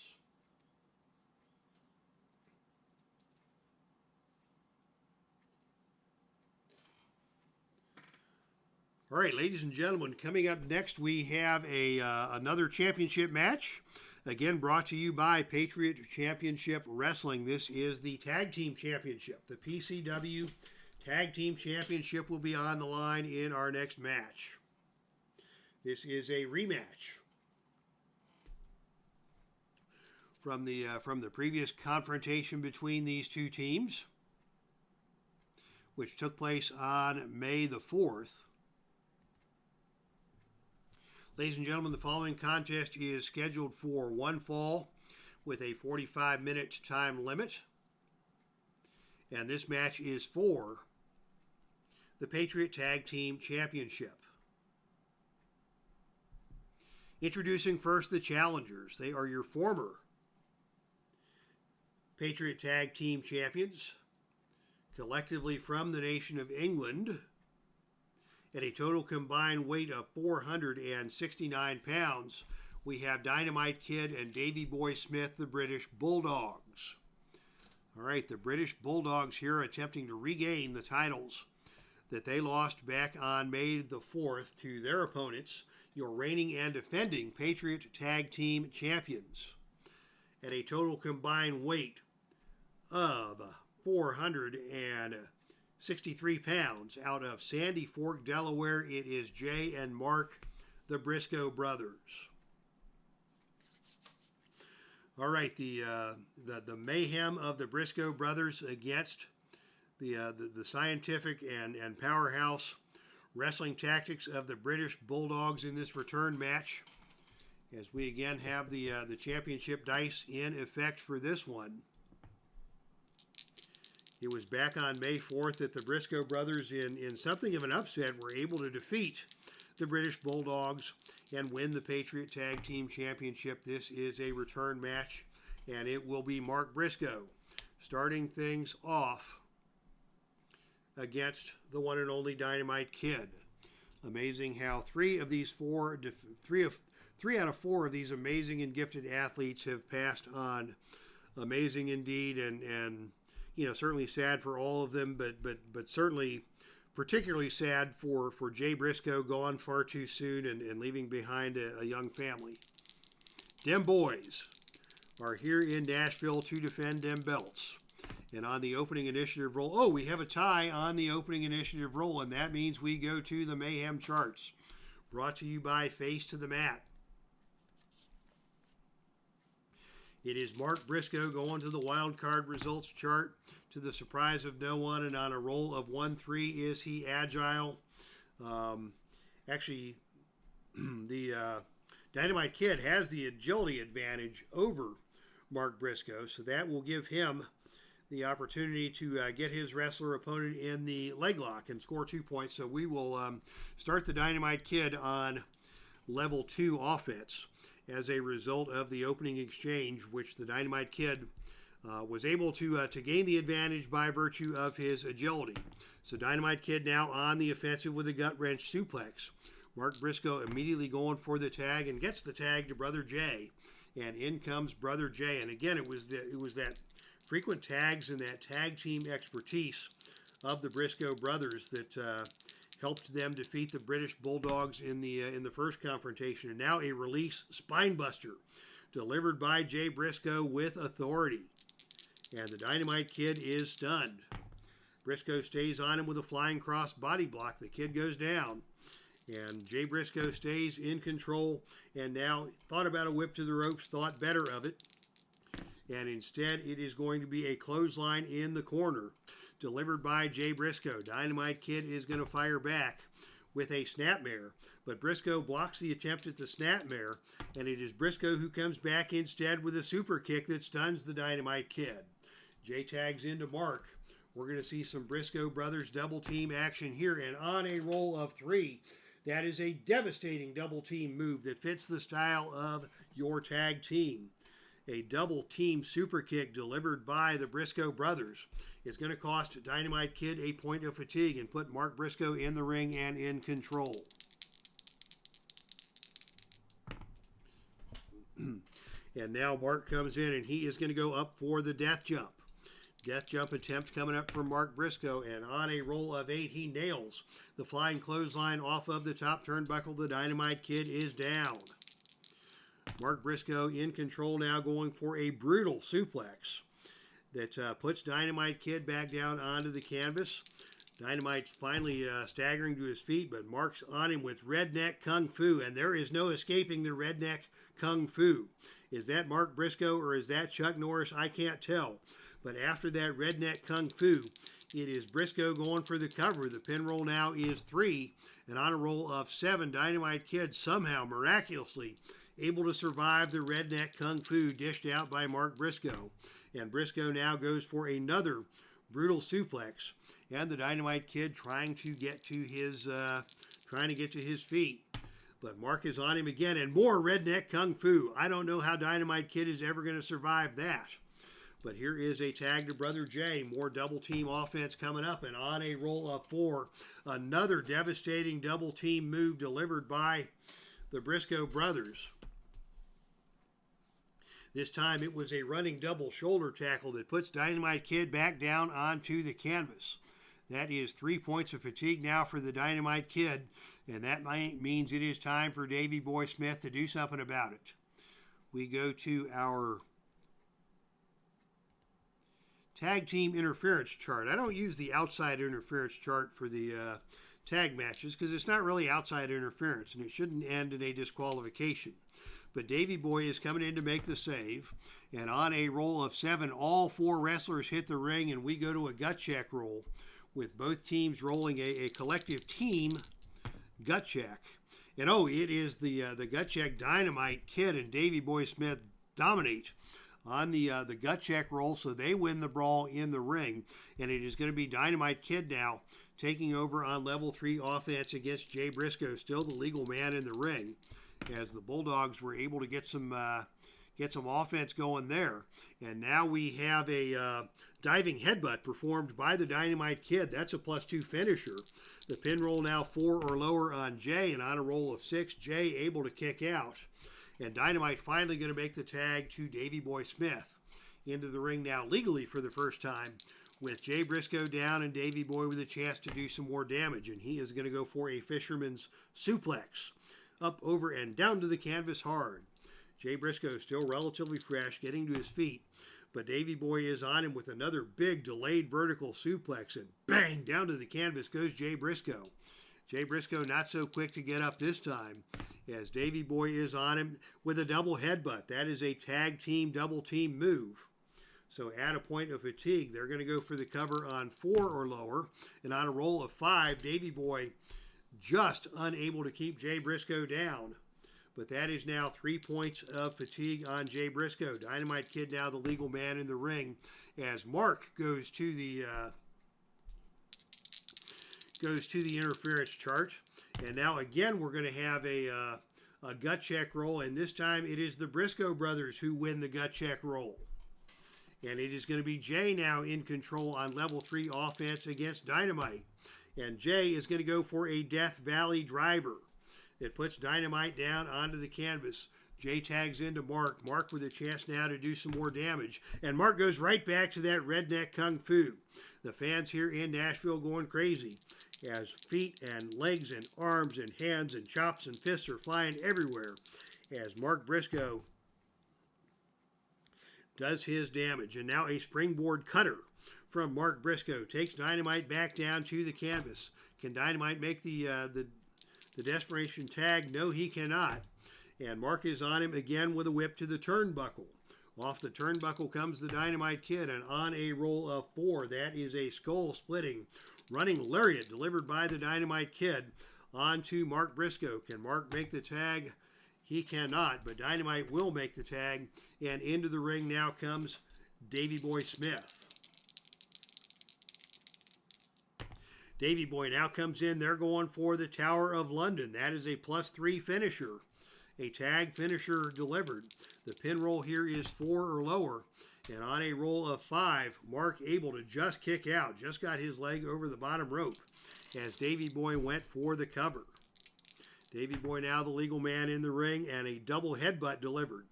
All right, ladies and gentlemen, coming up next, we have another championship match, again brought to you by Patriot Championship Wrestling. This is the Tag Team Championship. The PCW Tag Team Championship will be on the line in our next match. This is a rematch from the previous confrontation between these two teams, which took place on May the 4th. Ladies and gentlemen, the following contest is scheduled for one fall with a 45-minute time limit. And this match is for the Patriot Tag Team Championship. Introducing first the challengers. They are your former Patriot Tag Team Champions, collectively from the nation of England, at a total combined weight of 469 pounds, we have Dynamite Kid and Davey Boy Smith, the British Bulldogs. All right, the British Bulldogs here attempting to regain the titles that they lost back on May the 4th to their opponents, your reigning and defending Patriot Tag Team Champions, at a total combined weight of 463 pounds. Out of Sandy Fork, Delaware, it is Jay and Mark, the BRISCO brothers. All right, the mayhem of the BRISCO brothers against the scientific and powerhouse wrestling tactics of the British Bulldogs in this return match, as we again have the championship dice in effect for this one. It was back on May 4th that the BRISCO brothers, in something of an upset, were able to defeat the British Bulldogs and win the Patriot Tag Team Championship. This is a return match, and it will be Mark Briscoe starting things off against the one and only Dynamite Kid. Amazing how three out of four of these amazing and gifted athletes have passed on. Amazing indeed, and you know, certainly sad for all of them, but certainly particularly sad for Jay Briscoe, gone far too soon and leaving behind a young family. Them boys are here in Nashville to defend them belts. And on the opening initiative roll, oh, we have a tie on the opening initiative roll, and that means we go to the Mayhem charts. Brought to you by Face to the Mat. It is Mark Briscoe going to the wild card results chart, to the surprise of no one, and on a roll of 1-3 is he agile. Actually, the Dynamite Kid has the agility advantage over Mark Briscoe, so that will give him the opportunity to get his wrestler opponent in the leg lock and score 2 points. So we will start the Dynamite Kid on level 2 offense as a result of the opening exchange, which the Dynamite Kid was able to gain the advantage by virtue of his agility. So Dynamite Kid now on the offensive with a gut wrench suplex. Mark Briscoe immediately going for the tag and gets the tag to Brother Jay, and in comes Brother Jay. And again, it was that frequent tags and that tag team expertise of the Briscoe brothers that helped them defeat the British Bulldogs in the first confrontation. And now a release spinebuster delivered by Jay Briscoe with authority. And the Dynamite Kid is stunned. Briscoe stays on him with a flying cross body block. The Kid goes down. And Jay Briscoe stays in control, and now thought about a whip to the ropes, thought better of it. And instead, it is going to be a clothesline in the corner, delivered by Jay Briscoe. Dynamite Kid is going to fire back with a snapmare, but Briscoe blocks the attempt at the snapmare, and it is Briscoe who comes back instead with a super kick that stuns the Dynamite Kid. Jay tags into Mark. We're going to see some Briscoe brothers double team action here, and on a roll of 3, that is a devastating double team move that fits the style of your tag team. A double team super kick delivered by the Briscoe brothers is going to cost Dynamite Kid a point of fatigue and put Mark Briscoe in the ring and in control. And now Mark comes in, and he is going to go up for the death jump. Death jump attempt coming up from Mark Briscoe, and on a roll of 8, he nails the flying clothesline off of the top turnbuckle. The Dynamite Kid is down. Mark Briscoe in control now, going for a brutal suplex that puts Dynamite Kid back down onto the canvas. Dynamite finally staggering to his feet, but Mark's on him with redneck kung fu, and there is no escaping the redneck kung fu. Is that Mark Briscoe or is that Chuck Norris? I can't tell. But after that redneck kung fu, it is Briscoe going for the cover. The pin roll now is 3, and on a roll of 7, Dynamite Kid somehow miraculously able to survive the redneck kung fu dished out by Mark Briscoe. And Briscoe now goes for another brutal suplex, and the Dynamite Kid trying to get to his feet. But Mark is on him again, and more redneck kung fu. I don't know how Dynamite Kid is ever going to survive that. But here is a tag to Brother Jay. More double team offense coming up, and on a roll of 4, another devastating double team move delivered by the Briscoe brothers. This time it was a running double shoulder tackle that puts Dynamite Kid back down onto the canvas. That is 3 points of fatigue now for the Dynamite Kid, and that means it is time for Davey Boy Smith to do something about it. We go to our tag team interference chart. I don't use the outside interference chart for the tag matches because it's not really outside interference, and it shouldn't end in a disqualification. But Davey Boy is coming in to make the save, and on a roll of 7, all 4 wrestlers hit the ring, and we go to a gut check roll with both teams rolling a collective team gut check. And it is the gut check. Dynamite Kid and Davey Boy Smith dominate on the gut check roll, so they win the brawl in the ring, and it is going to be Dynamite Kid now taking over on level 3 offense against Jay Briscoe, still the legal man in the ring. as the Bulldogs were able to get some offense going there. And now we have a diving headbutt performed by the Dynamite Kid. That's a +2 finisher. The pin roll now 4 or lower on Jay, and on a roll of 6, Jay able to kick out. And Dynamite finally going to make the tag to Davey Boy Smith. Into the ring now legally for the first time, with Jay Briscoe down and Davey Boy with a chance to do some more damage. And he is going to go for a fisherman's suplex. Up, over, and down to the canvas hard. Jay Briscoe is still relatively fresh, getting to his feet. But Davey Boy is on him with another big delayed vertical suplex. And bang, down to the canvas goes Jay Briscoe. Jay Briscoe not so quick to get up this time, as Davey Boy is on him with a double headbutt. That is a tag team double team move. So at a point of fatigue, they're going to go for the cover on 4 or lower. And on a roll of 5, Davey Boy just unable to keep Jay Briscoe down. But that is now 3 points of fatigue on Jay Briscoe. Dynamite Kid now the legal man in the ring, as Mark goes to the interference chart. And now again we're going to have a gut check roll, and this time it is the Briscoe brothers who win the gut check roll. And it is going to be Jay now in control on level 3 offense against Dynamite. And Jay is going to go for a Death Valley driver. It puts Dynamite down onto the canvas. Jay tags into Mark. Mark with a chance now to do some more damage. And Mark goes right back to that redneck kung fu. The fans here in Nashville going crazy, as feet and legs and arms and hands and chops and fists are flying everywhere, as Mark Briscoe does his damage. And now a springboard cutter from Mark Briscoe takes Dynamite back down to the canvas. Can Dynamite make the desperation tag? No, he cannot. And Mark is on him again with a whip to the turnbuckle. Off the turnbuckle comes the Dynamite Kid, and on a roll of 4, that is a skull-splitting running lariat delivered by the Dynamite Kid onto Mark Briscoe. Can Mark make the tag? He cannot, but Dynamite will make the tag, and into the ring now comes Davey Boy Smith. Davey Boy now comes in. They're going for the Tower of London. That is a +3 finisher. A tag finisher delivered. The pin roll here is 4 or lower. And on a roll of 5, Mark able to just kick out. Just got his leg over the bottom rope as Davey Boy went for the cover. Davey Boy now the legal man in the ring, and a double headbutt delivered.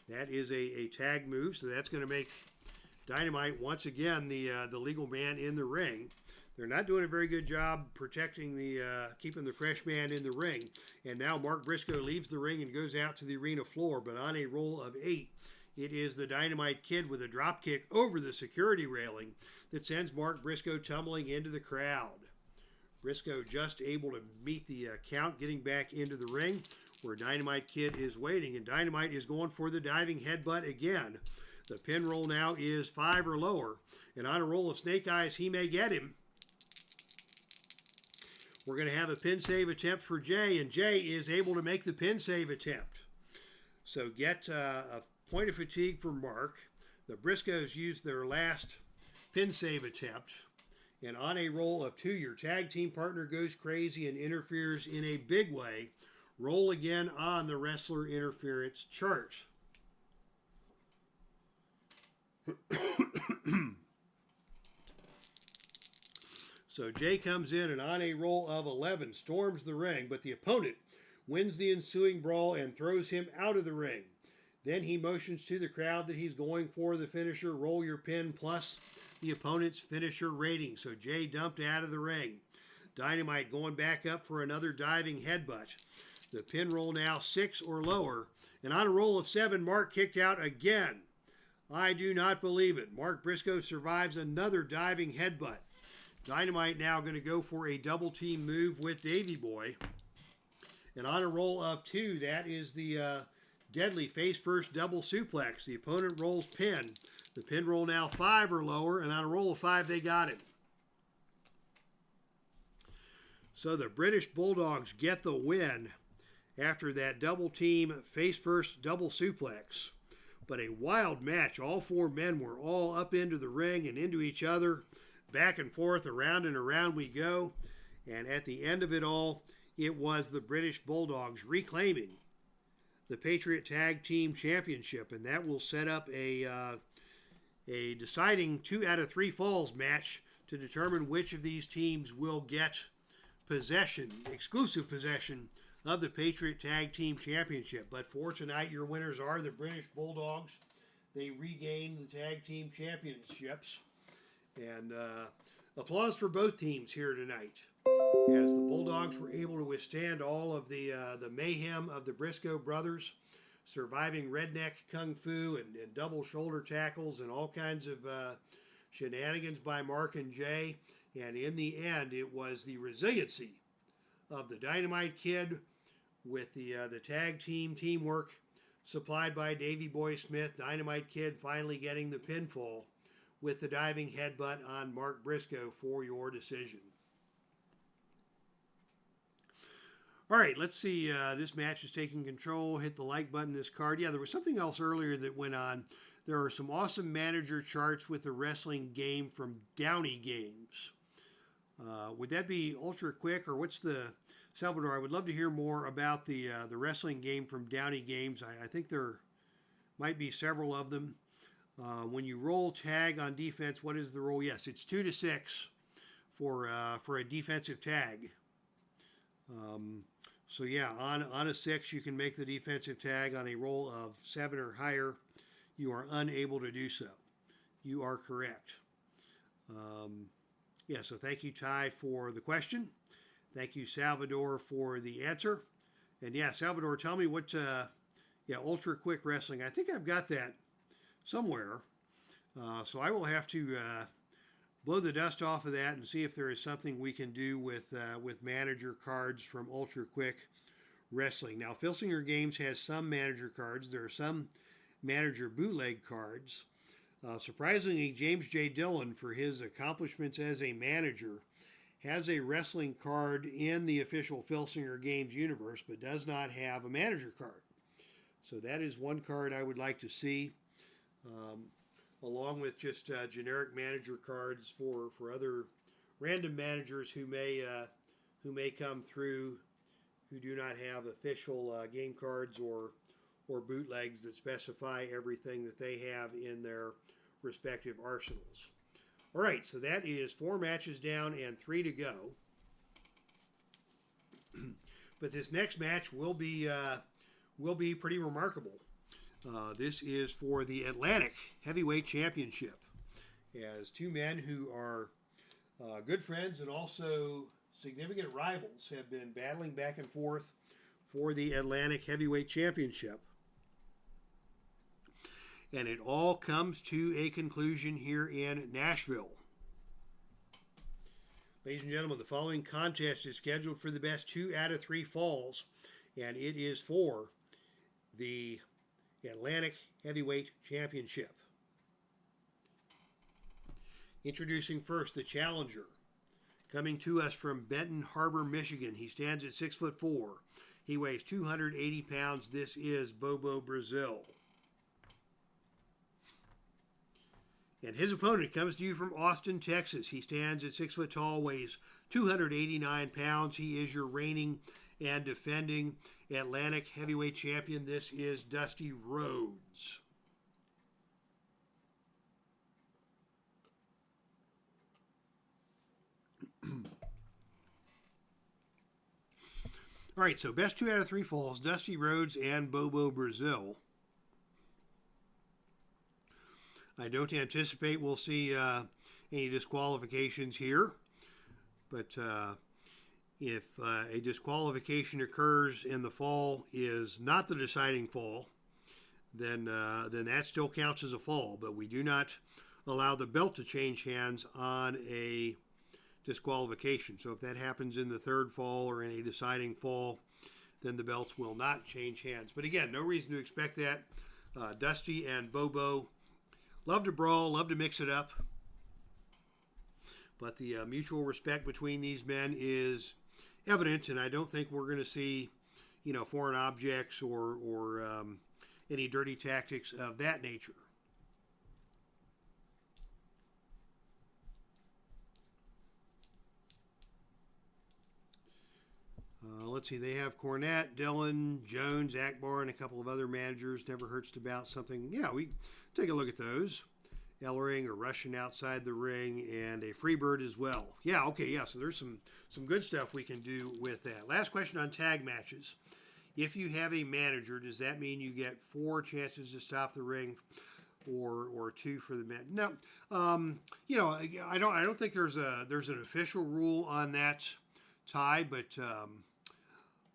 That is a tag move, so that's going to make Dynamite once again the legal man in the ring. They're not doing a very good job protecting keeping the fresh man in the ring. And now Mark Briscoe leaves the ring and goes out to the arena floor. But on a roll of 8, it is the Dynamite Kid with a drop kick over the security railing that sends Mark Briscoe tumbling into the crowd. Briscoe just able to meet the count, getting back into the ring where Dynamite Kid is waiting. And Dynamite is going for the diving headbutt again. The pin roll now is 5 or lower. And on a roll of snake eyes, he may get him. We're going to have a pin save attempt for Jay, and Jay is able to make the pin save attempt. So get a point of fatigue for Mark. The Briscoes used their last pin save attempt. And on a roll of 2, your tag team partner goes crazy and interferes in a big way. Roll again on the wrestler interference chart. So Jay comes in and on a roll of 11 storms the ring, but the opponent wins the ensuing brawl and throws him out of the ring. Then he motions to the crowd that he's going for the finisher, roll your pin, plus the opponent's finisher rating. So Jay dumped out of the ring. Dynamite going back up for another diving headbutt. The pin roll now 6 or lower, and on a roll of 7, Mark kicked out again. I do not believe it. Mark Briscoe survives another diving headbutt. Dynamite now going to go for a double team move with Davey Boy. And on a roll of 2, that is the deadly face first double suplex. The opponent rolls pin. The pin roll now 5 or lower, and on a roll of 5, they got him. So the British Bulldogs get the win after that double team face first double suplex. But a wild match. All 4 men were all up into the ring and into each other. Back and forth, around and around we go. And at the end of it all, it was the British Bulldogs reclaiming the Patriot Tag Team Championship, and that will set up a deciding 2 out of 3 falls match to determine which of these teams will get possession, exclusive possession of the Patriot Tag Team Championship. But for tonight, your winners are the British Bulldogs. They regained the Tag Team Championships. And applause for both teams here tonight, as the Bulldogs were able to withstand all of the mayhem of the BRISCO brothers, surviving redneck kung fu and double shoulder tackles and all kinds of shenanigans by Mark and Jay. And in the end, it was the resiliency of the Dynamite Kid with the tag team teamwork supplied by Davey Boy Smith. Dynamite Kid finally getting the pinfall with the diving headbutt on Mark Briscoe for your decision. All right, let's see. This match is taking control. Hit the like button, this card. Yeah, there was something else earlier that went on. There are some awesome manager charts with the wrestling game from Downey Games. Would that be Ultra Quick, or what's the... Salvador, I would love to hear more about the wrestling game from Downey Games. I think there might be several of them. When you roll tag on defense, what is the roll? Yes, it's 2 to 6 for a defensive tag. So yeah, on a 6, you can make the defensive tag. On a roll of 7 or higher, you are unable to do so. You are correct. Yeah, so thank you, Ty, for the question. Thank you, Salvador, for the answer. And yeah, Salvador, tell me what, Ultra Quick Wrestling. I think I've got that somewhere. So I will have to blow the dust off of that and see if there is something we can do with manager cards from Ultra Quick Wrestling. Now, Filsinger Games has some manager cards. There are some manager bootleg cards. Surprisingly, James J. Dillon, for his accomplishments as a manager, has a wrestling card in the official Filsinger Games universe, but does not have a manager card. So that is one card I would like to see, along with just generic manager cards for other random managers who may come through who do not have official game cards or bootlegs that specify everything that they have in their respective arsenals. All right, so that is 4 matches down and 3 to go. But this next match will be pretty remarkable. This is for the Atlantic Heavyweight Championship, as 2 men who are good friends and also significant rivals have been battling back and forth for the Atlantic Heavyweight Championship. And it all comes to a conclusion here in Nashville. Ladies and gentlemen, the following contest is scheduled for the best 2 out of 3 falls, and it is for the Atlantic Heavyweight Championship. Introducing first the challenger, coming to us from Benton Harbor, Michigan. He stands at 6'4". He weighs 280 pounds. This is Bobo Brazil. And his opponent comes to you from Austin, Texas. He stands at 6 foot tall, weighs 289 pounds. He is your reigning and defending Atlantic Heavyweight Champion. This is Dusty Rhodes. All right, so best 2 out of 3 falls, Dusty Rhodes and Bobo Brazil. I don't anticipate we'll see any disqualifications here, but if a disqualification occurs and the fall is not the deciding fall, then that still counts as a fall. But we do not allow the belt to change hands on a disqualification. So if that happens in the 3rd fall or in a deciding fall, then the belts will not change hands. But again, no reason to expect that. Dusty and Bobo love to brawl, love to mix it up. But the mutual respect between these men is evident, and I don't think we're going to see, foreign objects or any dirty tactics of that nature. let's see, they have Cornette, Dillon, Jones, Akbar, and a couple of other managers. Never hurts to bounce something. Yeah, we take a look at those. Ellering or Russian outside the ring, and a Freebird as well. Yeah, okay, yeah, so there's some good stuff we can do with that. Last question on tag matches. If you have a manager, does that mean you get 4 chances to stop the ring, or 2 for the man? No, you know, I don't think there's an official rule on that, Ty, but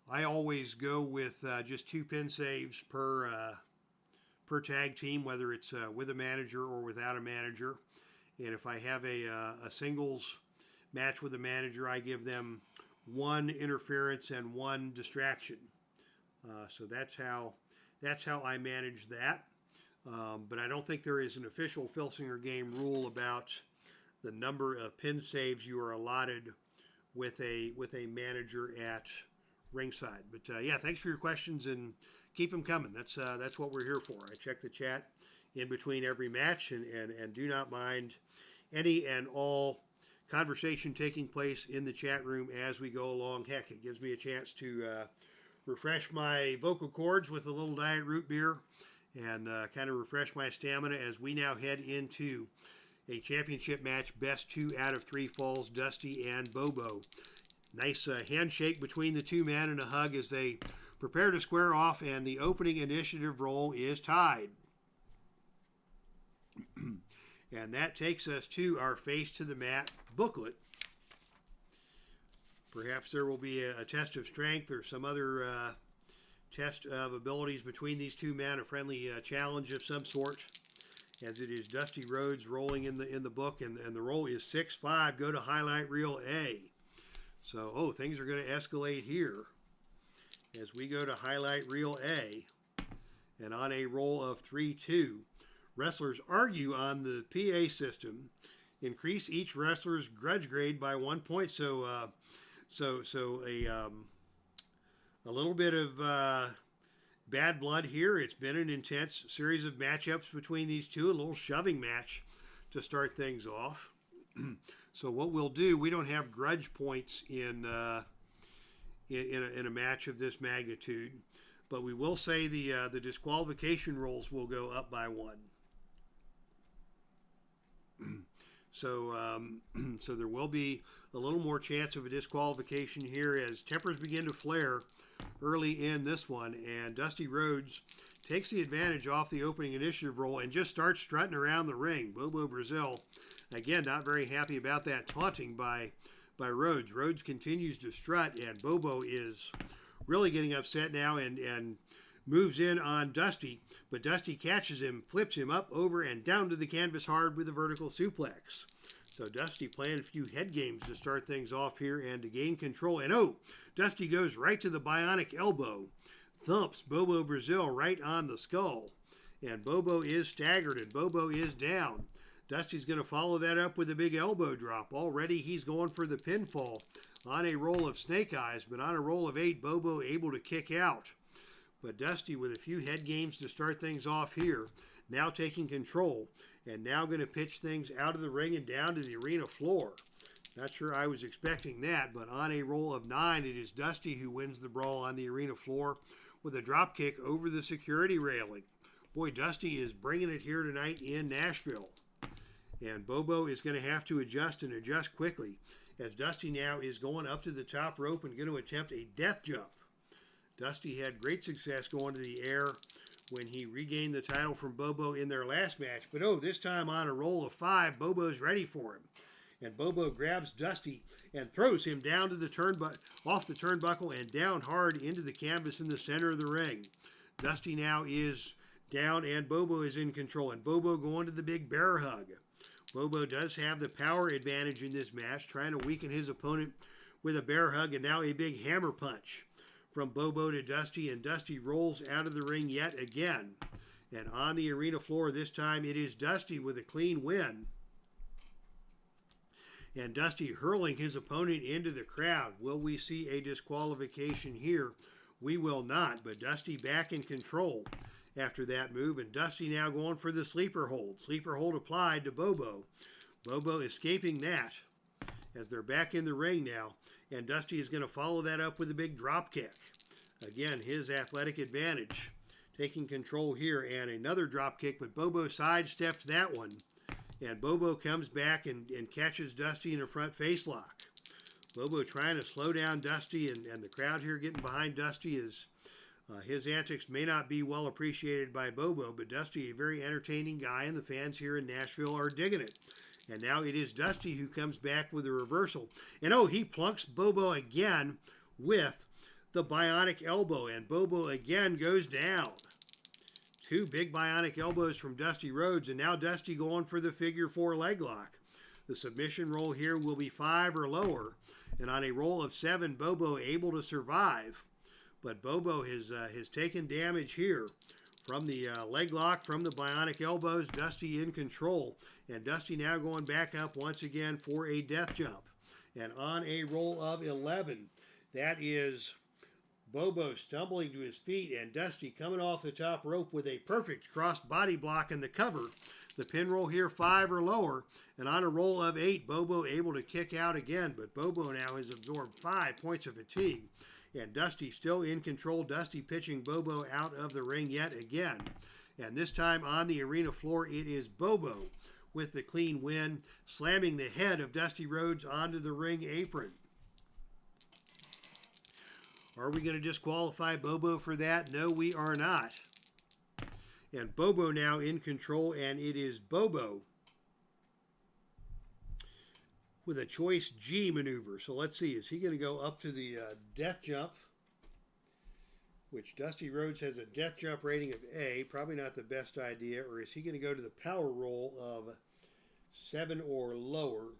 I always go with just 2 pin saves per tag team, whether it's with a manager or without a manager. And if I have a singles match with a manager, I give them 1 interference and 1 distraction. So that's how I manage that. But I don't think there is an official Filsinger game rule about the number of pin saves you are allotted with a manager at ringside. But yeah, thanks for your questions, and keep them coming. That's what we're here for. I check the chat in between every match, and do not mind any and all conversation taking place in the chat room as we go along. Heck, it gives me a chance to refresh my vocal cords with a little diet root beer, and kind of refresh my stamina as we now head into a championship match. Best 2 out of 3 falls, Dusty and Bobo. Nice handshake between the 2 men and a hug as they prepare to square off, and the opening initiative roll is tied. And that takes us to our Face to the Mat booklet. Perhaps there will be a test of strength or some other test of abilities between these 2 men, a friendly challenge of some sort, as it is Dusty Rhodes rolling in the book, and the roll is 6-5. Go to highlight reel A. So, things are going to escalate here as we go to highlight reel A, and on a roll of 3-2, wrestlers argue on the PA system, increase each wrestler's grudge grade by 1 point. So a little bit of bad blood here. It's been an intense series of matchups between these 2, a little shoving match to start things off. So what we'll do, we don't have grudge points in a match of this magnitude, but we will say the disqualification rolls will go up by 1. So there will be a little more chance of a disqualification here as tempers begin to flare early in this one, and Dusty Rhodes takes the advantage off the opening initiative roll and just starts strutting around the ring. Bobo Brazil, again, not very happy about that taunting by Rhodes. Rhodes continues to strut, and Bobo is really getting upset now and moves in on Dusty, but Dusty catches him, flips him up, over, and down to the canvas hard with a vertical suplex. So Dusty playing a few head games to start things off here and to gain control. And Dusty goes right to the bionic elbow, thumps Bobo Brazil right on the skull. And Bobo is staggered, and Bobo is down. Dusty's going to follow that up with a big elbow drop. Already he's going for the pinfall on a roll of snake eyes, but on a roll of 8, Bobo able to kick out. But Dusty with a few head games to start things off here, now taking control, and now going to pitch things out of the ring and down to the arena floor. Not sure I was expecting that, but on a roll of 9, it is Dusty who wins the brawl on the arena floor with a drop kick over the security railing. Boy, Dusty is bringing it here tonight in Nashville. And Bobo is going to have to adjust, and adjust quickly, as Dusty now is going up to the top rope and going to attempt a death jump. Dusty had great success going to the air when he regained the title from Bobo in their last match. But this time on a roll of 5, Bobo's ready for him. And Bobo grabs Dusty and throws him down to the off the turnbuckle and down hard into the canvas in the center of the ring. Dusty now is down, and Bobo is in control. And Bobo going to the big bear hug. Bobo does have the power advantage in this match, trying to weaken his opponent with a bear hug, and now a big hammer punch from Bobo to Dusty, and Dusty rolls out of the ring yet again. And on the arena floor this time, it is Dusty with a clean win. And Dusty hurling his opponent into the crowd. Will we see a disqualification here? We will not, but Dusty back in control after that move, and Dusty now going for the sleeper hold. Sleeper hold applied to Bobo. Bobo escaping that as they're back in the ring now. And Dusty is going to follow that up with a big drop kick. Again, his athletic advantage taking control here, and another drop kick, but Bobo sidesteps that one. And Bobo comes back and catches Dusty in a front face lock. Bobo trying to slow down Dusty, and the crowd here getting behind Dusty is his antics may not be well appreciated by Bobo, but Dusty, a very entertaining guy, and the fans here in Nashville are digging it. And now it is Dusty who comes back with a reversal. And oh, he plunks Bobo again with the bionic elbow, and Bobo again goes down. Two big bionic elbows from Dusty Rhodes, and now Dusty going for the figure 4 leg lock. The submission roll here will be 5 or lower, and on a roll of 7, Bobo able to survive. But Bobo has taken damage here from the leg lock, from the bionic elbows. Dusty in control, and Dusty now going back up once again for a death jump. And on a roll of 11, that is Bobo stumbling to his feet, and Dusty coming off the top rope with a perfect cross body block in the cover. The pin roll here 5 or lower, and on a roll of 8, Bobo able to kick out again, but Bobo now has absorbed 5 points of fatigue, and Dusty still in control. Dusty pitching Bobo out of the ring yet again, and this time on the arena floor it is Bobo with the clean win, slamming the head of Dusty Rhodes onto the ring apron. Are we going to disqualify Bobo for that? No, we are not. And Bobo now in control, and it is Bobo with a choice G maneuver. So let's see, is he going to go up to the death jump, which Dusty Rhodes has a death jump rating of A, probably not the best idea, or is he going to go to the power roll of 7 or lower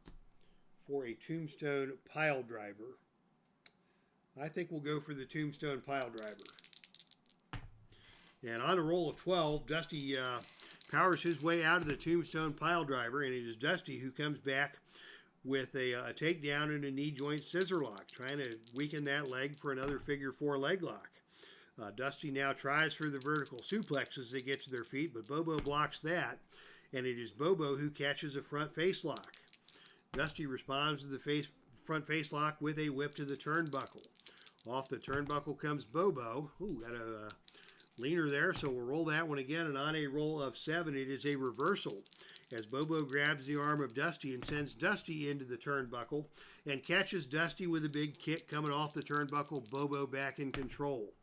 for a tombstone pile driver? I think we'll go for the tombstone pile driver. And on a roll of 12, Dusty powers his way out of the tombstone pile driver, and it is Dusty who comes back with a takedown and a knee joint scissor lock, trying to weaken that leg for another figure 4 leg lock. Dusty now tries for the vertical suplex as they get to their feet, but Bobo blocks that, and it is Bobo who catches a front face lock. Dusty responds to the front face lock with a whip to the turnbuckle. Off the turnbuckle comes Bobo. Ooh, got a leaner there, so we'll roll that one again, and on a roll of 7, it is a reversal as Bobo grabs the arm of Dusty and sends Dusty into the turnbuckle and catches Dusty with a big kick coming off the turnbuckle. Bobo back in control.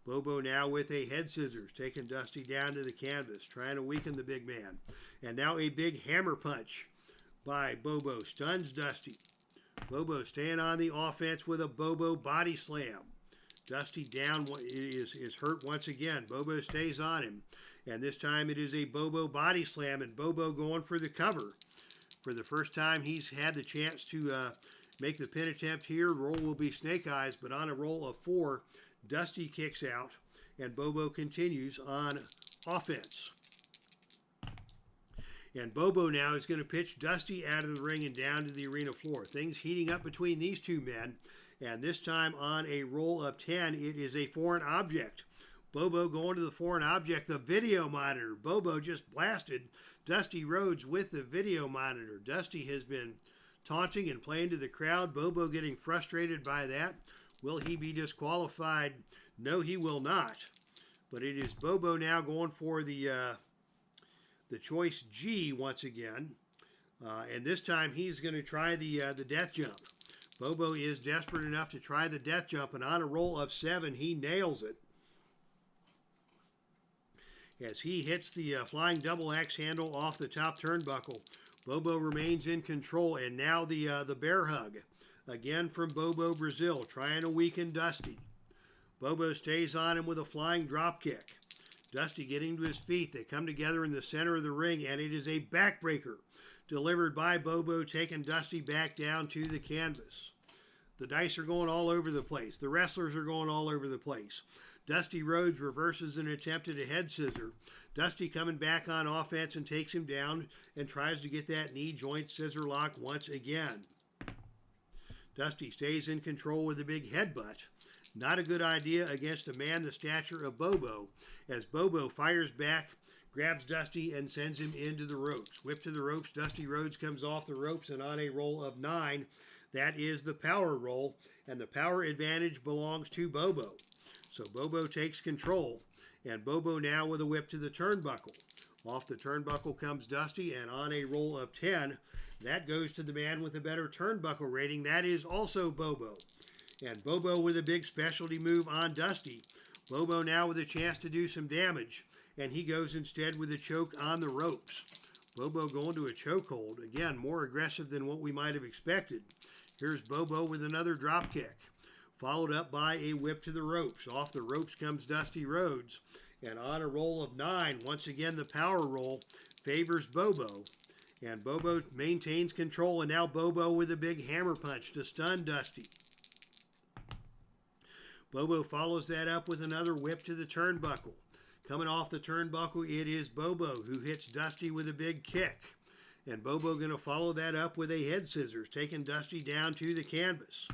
Bobo now with a head scissors, taking Dusty down to the canvas, trying to weaken the big man. And now a big hammer punch by Bobo stuns Dusty. Bobo staying on the offense with a Bobo body slam. Dusty down is hurt once again. Bobo stays on him, and this time it is a Bobo body slam, and Bobo going for the cover. For the first time he's had the chance to make the pin attempt here. Roll will be snake eyes, but on a roll of 4, Dusty kicks out, and Bobo continues on offense. And Bobo now is going to pitch Dusty out of the ring and down to the arena floor. Things heating up between these two men. And this time on a roll of 10, it is a foreign object. Bobo going to the foreign object, the video monitor. Bobo just blasted Dusty Rhodes with the video monitor. Dusty has been taunting and playing to the crowd. Bobo getting frustrated by that. Will he be disqualified? No, he will not. But it is Bobo now going for the choice G once again, and this time he's going to try the death jump. Bobo is desperate enough to try the death jump, and on a roll of 7, he nails it as he hits the flying double axe handle off the top turnbuckle. Bobo remains in control, and now the bear hug again from Bobo Brazil, trying to weaken Dusty. Bobo stays on him with a flying drop kick. Dusty getting to his feet. They come together in the center of the ring, and it is a backbreaker delivered by Bobo, taking Dusty back down to the canvas. The dice are going all over the place. The wrestlers are going all over the place. Dusty Rhodes reverses an attempt at a head scissor. Dusty coming back on offense and takes him down and tries to get that knee joint scissor lock once again. Dusty stays in control with a big headbutt. Not a good idea against a man the stature of Bobo, as Bobo fires back, grabs Dusty, and sends him into the ropes. Whip to the ropes, Dusty Rhodes comes off the ropes, and on a roll of 9, That is the power roll, and the power advantage belongs to Bobo. So Bobo takes control, and Bobo now with a whip to the turnbuckle. Off the turnbuckle comes Dusty, and on a roll of 10, that goes to the man with a better turnbuckle rating. That is also Bobo. And Bobo with a big specialty move on Dusty. Bobo now with a chance to do some damage, and he goes instead with a choke on the ropes. Bobo going to a chokehold. Again, more aggressive than what we might have expected. Here's Bobo with another drop kick, followed up by a whip to the ropes. Off the ropes comes Dusty Rhodes, and on a roll of 9, once again the power roll favors Bobo, and Bobo maintains control, and now Bobo with a big hammer punch to stun Dusty. Bobo follows that up with another whip to the turnbuckle. Coming off the turnbuckle, it is Bobo who hits Dusty with a big kick. And Bobo going to follow that up with a head scissors, taking Dusty down to the canvas.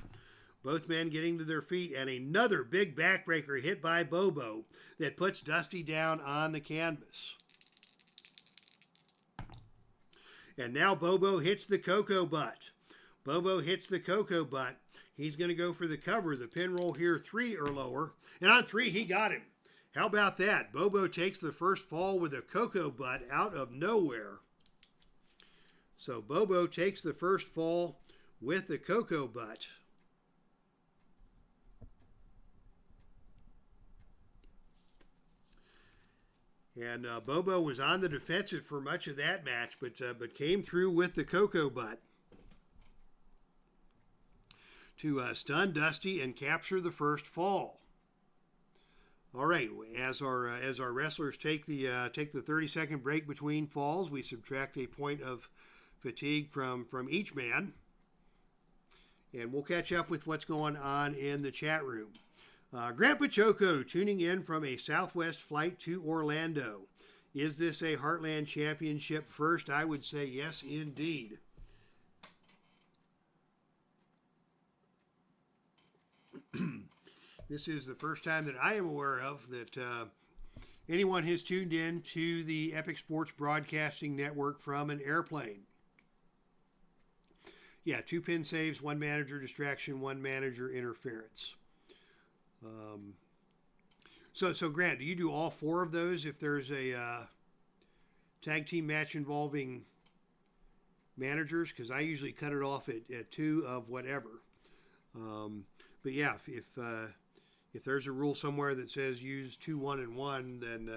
Both men getting to their feet, and another big backbreaker hit by Bobo that puts Dusty down on the canvas. And now Bobo hits the Cocoa Butt. Bobo hits the Cocoa Butt. He's going to go for the cover. The pin roll here, 3 or lower. And on 3, he got him. How about that? Bobo takes the first fall with a Cocoa Butt out of nowhere. So Bobo takes the first fall with the Cocoa Butt. And Bobo was on the defensive for much of that match, but came through with the Cocoa Butt to stun Dusty and capture the first fall. All right, as our wrestlers take the 30-second break between falls, we subtract a point of fatigue from each man, and we'll catch up with what's going on in the chat room. Grandpa Choco tuning in from a Southwest flight to Orlando. Is this a Heartland Championship first? I would say yes, indeed. This is the first time that I am aware of that anyone has tuned in to the Epic Sports Broadcasting Network from an airplane. Yeah, 2 pin saves, 1 manager distraction, 1 manager interference. So Grant, do you do all 4 of those if there's a tag team match involving managers? Because I usually cut it off at 2 of whatever. But yeah, if there's a rule somewhere that says use 2, 1, and 1, then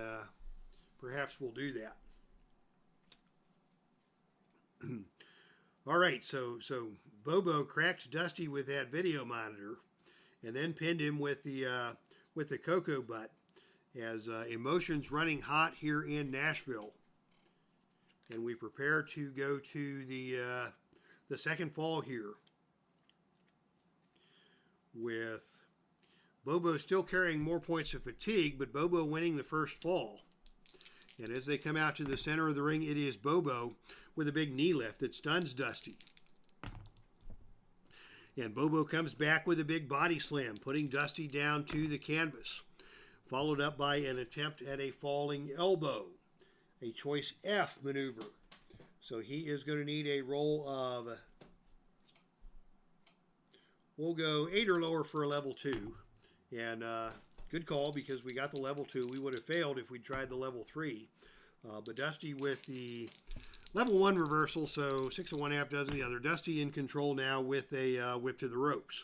perhaps we'll do that. All right, so Bobo cracked Dusty with that video monitor, and then pinned him with the Cocoa Butt, as emotions running hot here in Nashville, and we prepare to go to the second fall here, with Bobo still carrying more points of fatigue, but Bobo winning the first fall. And as they come out to the center of the ring, it is Bobo with a big knee lift that stuns Dusty. And Bobo comes back with a big body slam, putting Dusty down to the canvas, followed up by an attempt at a falling elbow, a choice F maneuver. So he is going to need a roll of, we'll go 8 or lower for a level 2. And good call, because we got the level 2. We would have failed if we tried the level 3. But Dusty with the level 1 reversal, so 6 of one, half dozen the other. Dusty in control now with a whip to the ropes.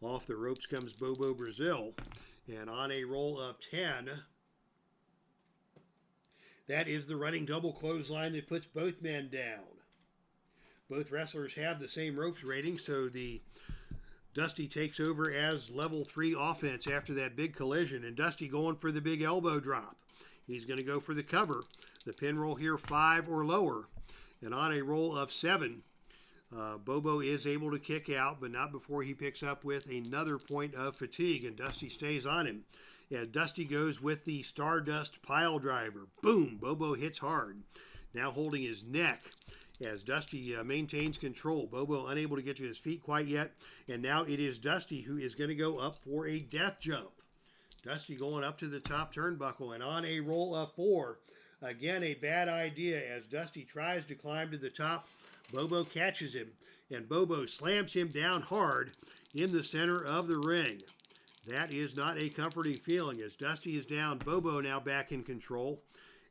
Off the ropes comes Bobo Brazil. And on a roll of 10, that is the running double clothesline that puts both men down. Both wrestlers have the same ropes rating, so the Dusty takes over as level 3 offense after that big collision, and Dusty going for the big elbow drop. He's going to go for the cover. The pin roll here, 5 or lower. And on a roll of 7, Bobo is able to kick out, but not before he picks up with another point of fatigue, and Dusty stays on him. And Dusty goes with the Stardust pile driver. Boom! Bobo hits hard. Now holding his neck as Dusty maintains control. Bobo unable to get to his feet quite yet. And now it is Dusty who is going to go up for a death jump. Dusty going up to the top turnbuckle, and on a roll of 4. Again, a bad idea as Dusty tries to climb to the top Bobo catches him, and Bobo slams him down hard in the center of the ring. That is not a comforting feeling. As Dusty is down, Bobo now back in control,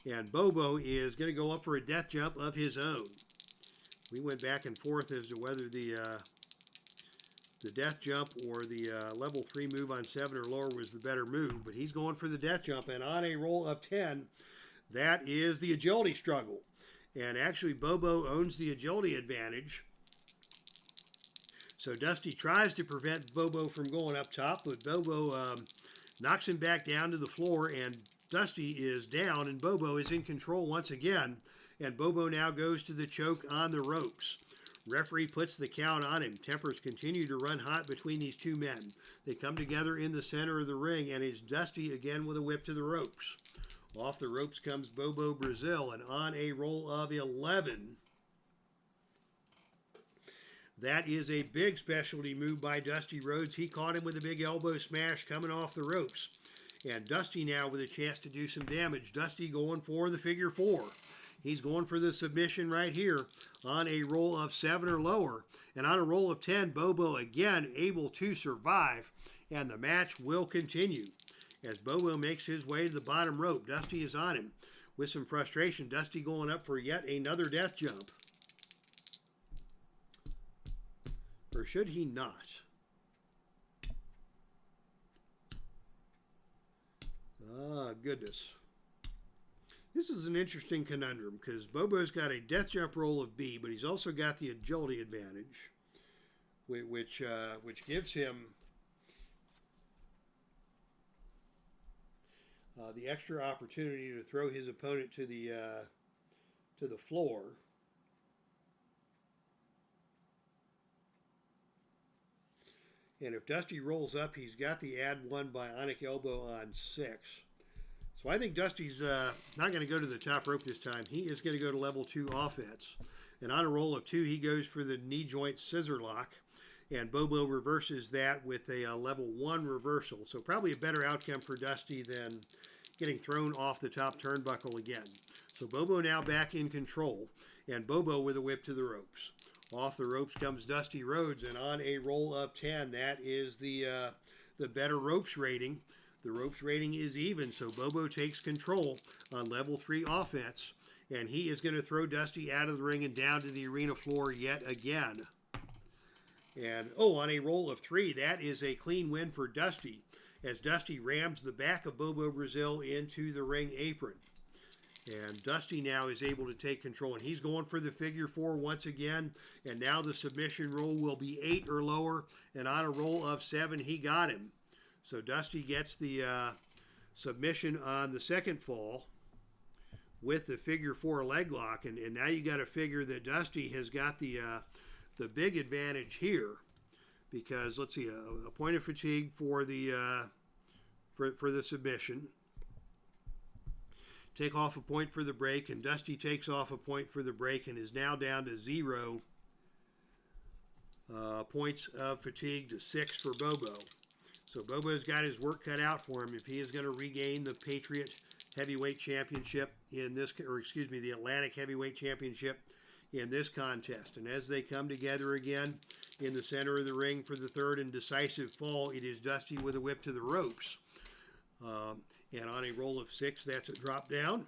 and Bobo is going to go up for a death jump of his own. We went back and forth as to whether the death jump or the level 3 move on 7 or lower was the better move, but he's going for the death jump, and on a roll of 10, that is the agility struggle. And actually, Bobo owns the agility advantage. So Dusty tries to prevent Bobo from going up top, but Bobo knocks him back down to the floor, and Dusty is down, and Bobo is in control once again. And Bobo now goes to the choke on the ropes. Referee puts the count on him. Tempers continue to run hot between these two men. They come together in the center of the ring, and it's Dusty again with a whip to the ropes. Off the ropes comes Bobo Brazil, and on a roll of 11. That is a big specialty move by Dusty Rhodes. He caught him with a big elbow smash coming off the ropes. And Dusty now with a chance to do some damage. Dusty going for the figure 4. He's going for the submission right here on a roll of 7 or lower. And on a roll of 10, Bobo again able to survive. And the match will continue. As Bobo makes his way to the bottom rope, Dusty is on him. With some frustration, Dusty going up for yet another death jump. Or should he not? Ah, goodness. This is an interesting conundrum because Bobo's got a death jump roll of B, but he's also got the agility advantage, which gives him the extra opportunity to throw his opponent to the floor. And if Dusty rolls up, he's got the add 1 bionic elbow on 6. So I think Dusty's not going to go to the top rope this time. He is going to go to level 2 offense. And on a roll of 2, he goes for the knee joint scissor lock. And Bobo reverses that with a level 1 reversal. So probably a better outcome for Dusty than getting thrown off the top turnbuckle again. So Bobo now back in control. And Bobo with a whip to the ropes. Off the ropes comes Dusty Rhodes, and on a roll of 10, that is the better ropes rating. The ropes rating is even, so Bobo takes control on level 3 offense, and he is going to throw Dusty out of the ring and down to the arena floor yet again. And, on a roll of 3, that is a clean win for Dusty, as Dusty rams the back of Bobo Brazil into the ring apron. And Dusty now is able to take control, and he's going for the figure 4 once again. And now the submission roll will be 8 or lower, and on a roll of 7, he got him. So Dusty gets the submission on the second fall with the figure 4 leg lock, and now you got to figure that Dusty has got the big advantage here, because let's see, a point of fatigue for the submission. Take off a point for the break, and Dusty takes off a point for the break and is now down to 0 points of fatigue to 6 for Bobo. So Bobo's got his work cut out for him if he is going to regain the Patriot Heavyweight Championship in this, the Atlantic Heavyweight Championship in this contest. And as they come together again in the center of the ring for the third and decisive fall, it is Dusty with a whip to the ropes. And on a roll of 6, that's a drop down.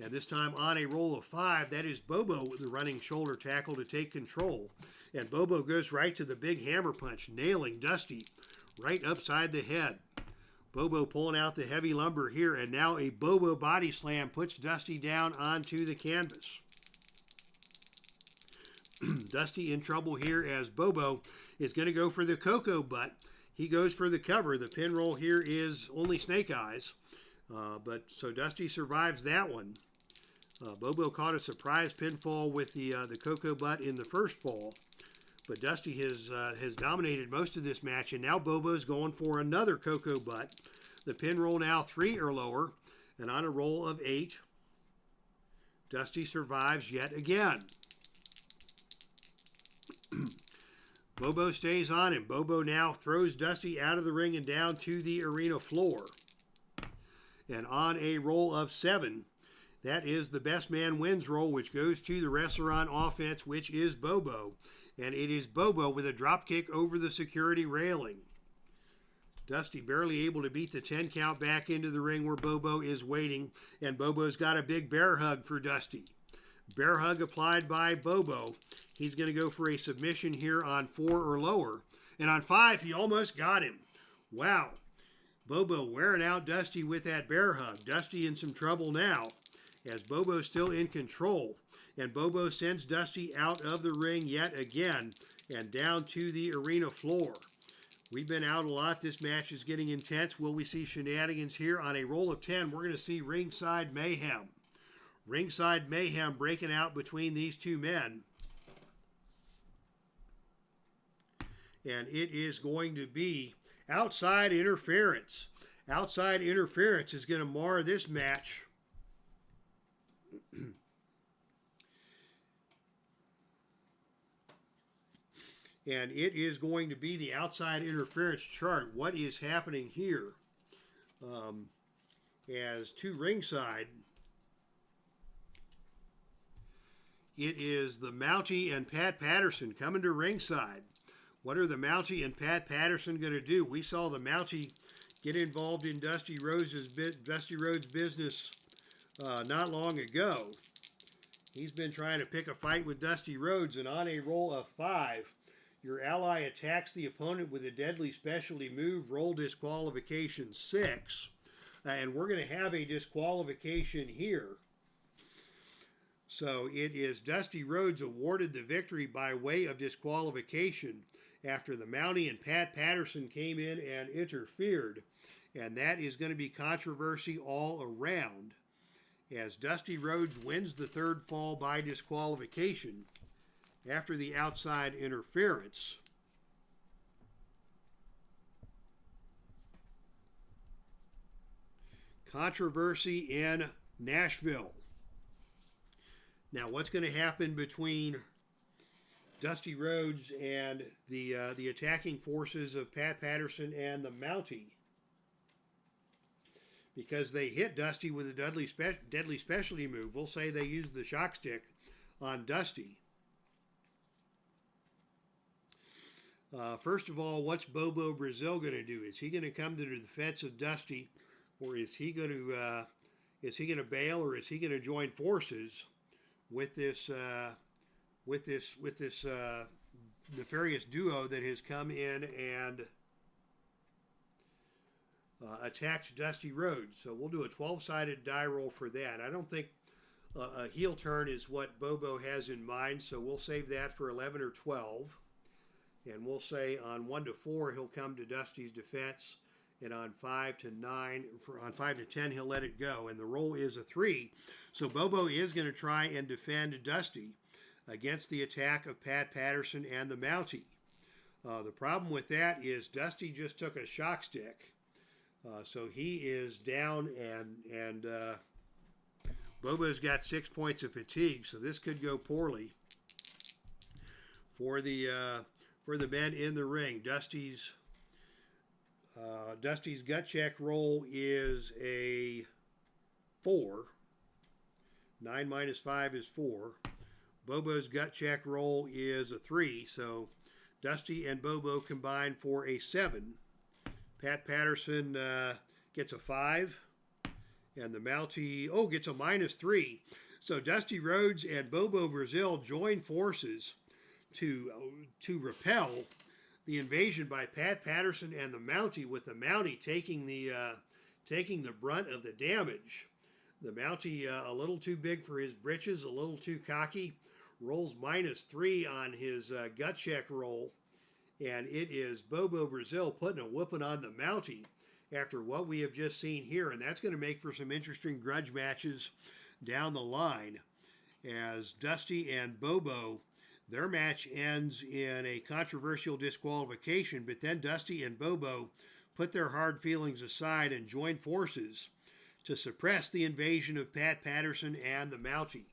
And this time on a roll of 5, that is Bobo with the running shoulder tackle to take control. And Bobo goes right to the big hammer punch, nailing Dusty right upside the head. Bobo pulling out the heavy lumber here, and now a Bobo body slam puts Dusty down onto the canvas. Dusty in trouble here as Bobo is going to go for the Cocoa Butt. He goes for the cover. The pin roll here is only Snake Eyes. So Dusty survives that one. Bobo caught a surprise pinfall with the Cocoa Butt in the first fall. But Dusty has dominated most of this match, and now Bobo's going for another Cocoa Butt. The pin roll now 3 or lower, and on a roll of 8, Dusty survives yet again. Bobo stays on him. Bobo now throws Dusty out of the ring and down to the arena floor. And on a roll of 7, That is the best man wins roll, which goes to the wrestler on offense, which is Bobo. And it is Bobo with a drop kick over the security railing. Dusty barely able to beat the 10 count back into the ring where Bobo is waiting. And Bobo's got a big bear hug for Dusty. Bear hug applied by Bobo. He's going to go for a submission here on 4 or lower. And on 5, he almost got him. Wow. Bobo wearing out Dusty with that bear hug. Dusty in some trouble now, as Bobo's still in control. And Bobo sends Dusty out of the ring yet again and down to the arena floor. We've been out a lot. This match is getting intense. Will we see shenanigans here? On a roll of 10, we're going to see ringside mayhem. Ringside mayhem breaking out between these two men. And it is going to be outside interference. Outside interference is going to mar this match. And it is going to be the outside interference chart. What is happening here? As to ringside, it is the Mountie and Pat Patterson coming to ringside. What are the Mountie and Pat Patterson going to do? We saw the Mountie get involved in Dusty Rhodes' business not long ago. He's been trying to pick a fight with Dusty Rhodes, and on a roll of 5, your ally attacks the opponent with a deadly specialty move, roll disqualification 6. And we're going to have a disqualification here. So it is Dusty Rhodes awarded the victory by way of disqualification after the Mountie and Pat Patterson came in and interfered. And that is going to be controversy all around, as Dusty Rhodes wins the third fall by disqualification after the outside interference. Controversy in Nashville. Now, what's going to happen between Dusty Rhodes and the attacking forces of Pat Patterson and the Mountie? Because they hit Dusty with a deadly specialty move. We'll say they used the shock stick on Dusty. First of all, what's Bobo Brazil going to do? Is he going to come to the defense of Dusty, or is he going to bail, or is he going to join forces with this nefarious duo that has come in and attacked Dusty Rhodes? So we'll do a 12-sided die roll for that. I don't think a heel turn is what Bobo has in mind, so we'll save that for 11 or 12. And we'll say on 1 to 4, he'll come to Dusty's defense. And on 5 to 9, on 5 to 10, he'll let it go. And the roll is a 3. So Bobo is going to try and defend Dusty against the attack of Pat Patterson and the Mountie. The problem with that is Dusty just took a shock stick. So he is down, and Bobo's got 6 points of fatigue. So this could go poorly for the men in the ring. Dusty's gut check roll is a 4. 9 minus 5 is 4. Bobo's gut check roll is a 3. So Dusty and Bobo combine for a 7. Pat Patterson gets a 5. And the Mountie, gets a -3. So Dusty Rhodes and Bobo Brazil join forces to repel the invasion by Pat Patterson and the Mountie, with the Mountie taking the brunt of the damage. The Mountie a little too big for his britches, a little too cocky, rolls -3 on his gut check roll, and it is Bobo Brazil putting a whooping on the Mountie after what we have just seen here, and that's going to make for some interesting grudge matches down the line, as Dusty and Bobo, their match ends in a controversial disqualification, but then Dusty and Bobo put their hard feelings aside and join forces to suppress the invasion of Pat Patterson and the Mountie.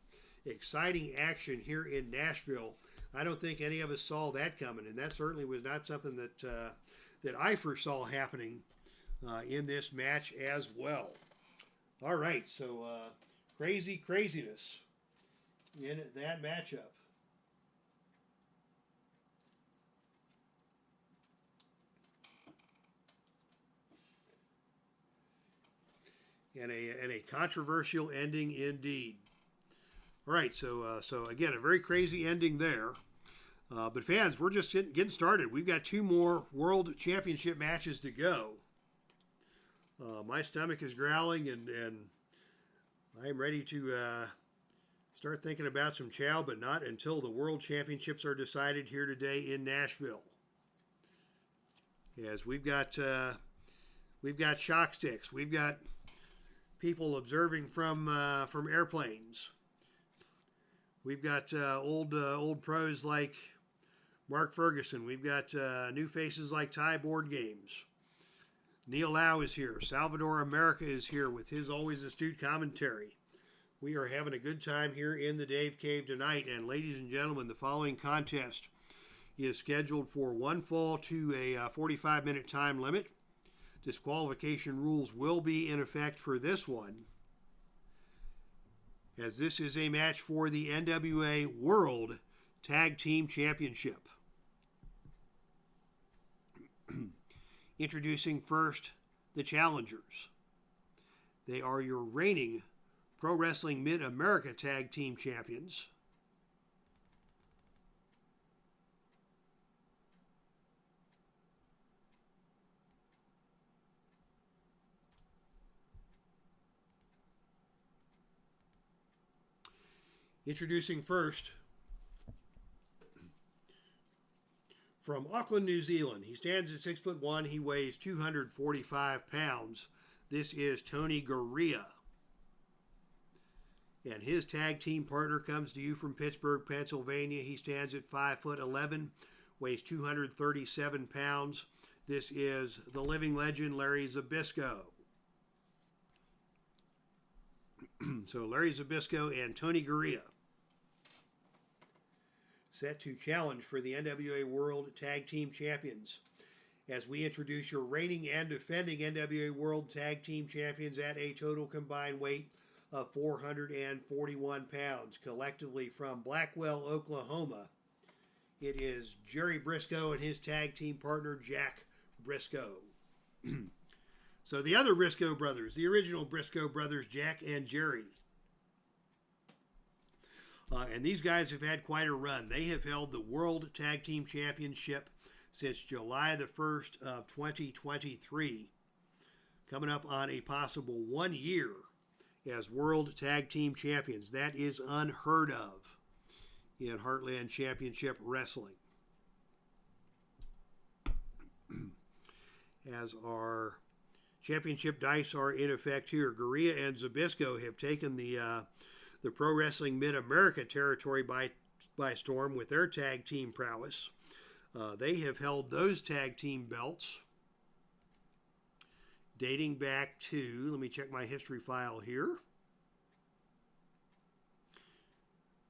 Exciting action here in Nashville. I don't think any of us saw that coming, and that certainly was not something that I foresaw happening in this match as well. All right, so craziness in that matchup. And a controversial ending indeed. All right, so again, a very crazy ending there. But fans, we're just getting started. We've got 2 more World Championship matches to go. My stomach is growling, and I'm ready to start thinking about some chow, but not until the World Championships are decided here today in Nashville. As we've got shock sticks, we've got people observing from airplanes. We've got old pros like Mark Ferguson. We've got new faces like Ty Board Games. Neil Lau is here. Salvador America is here with his always astute commentary. We are having a good time here in the Dave Cave tonight. And ladies and gentlemen, the following contest is scheduled for 1 fall to a 45-minute time limit. Disqualification rules will be in effect for this one, as this is a match for the NWA World Tag Team Championship. Introducing first the challengers. They are your reigning Pro Wrestling Mid-America Tag Team Champions. Introducing first, from Auckland, New Zealand. He stands at 6'1". He weighs 245 pounds. This is Tony GAREA. And his tag team partner comes to you from Pittsburgh, Pennsylvania. He stands at 5'11", weighs 237 pounds. This is the living legend, Larry ZBYSZKO. So Larry ZBYSZKO and Tony GAREA set to challenge for the NWA World Tag Team Champions, as we introduce your reigning and defending NWA World Tag Team Champions at a total combined weight of 441 pounds, collectively from Blackwell, Oklahoma. It is Jerry Briscoe and his tag team partner, Jack Briscoe. So the other Briscoe brothers, the original Briscoe brothers, Jack and Jerry. And these guys have had quite a run. They have held the World Tag Team Championship since July the 1st of 2023. Coming up on a possible 1 year as World Tag Team Champions. That is unheard of in Heartland Championship Wrestling. As our championship dice are in effect here, GAREA and ZBYSZKO have taken the Pro Wrestling Mid-America territory by storm with their tag team prowess. They have held those tag team belts dating back to, let me check my history file here,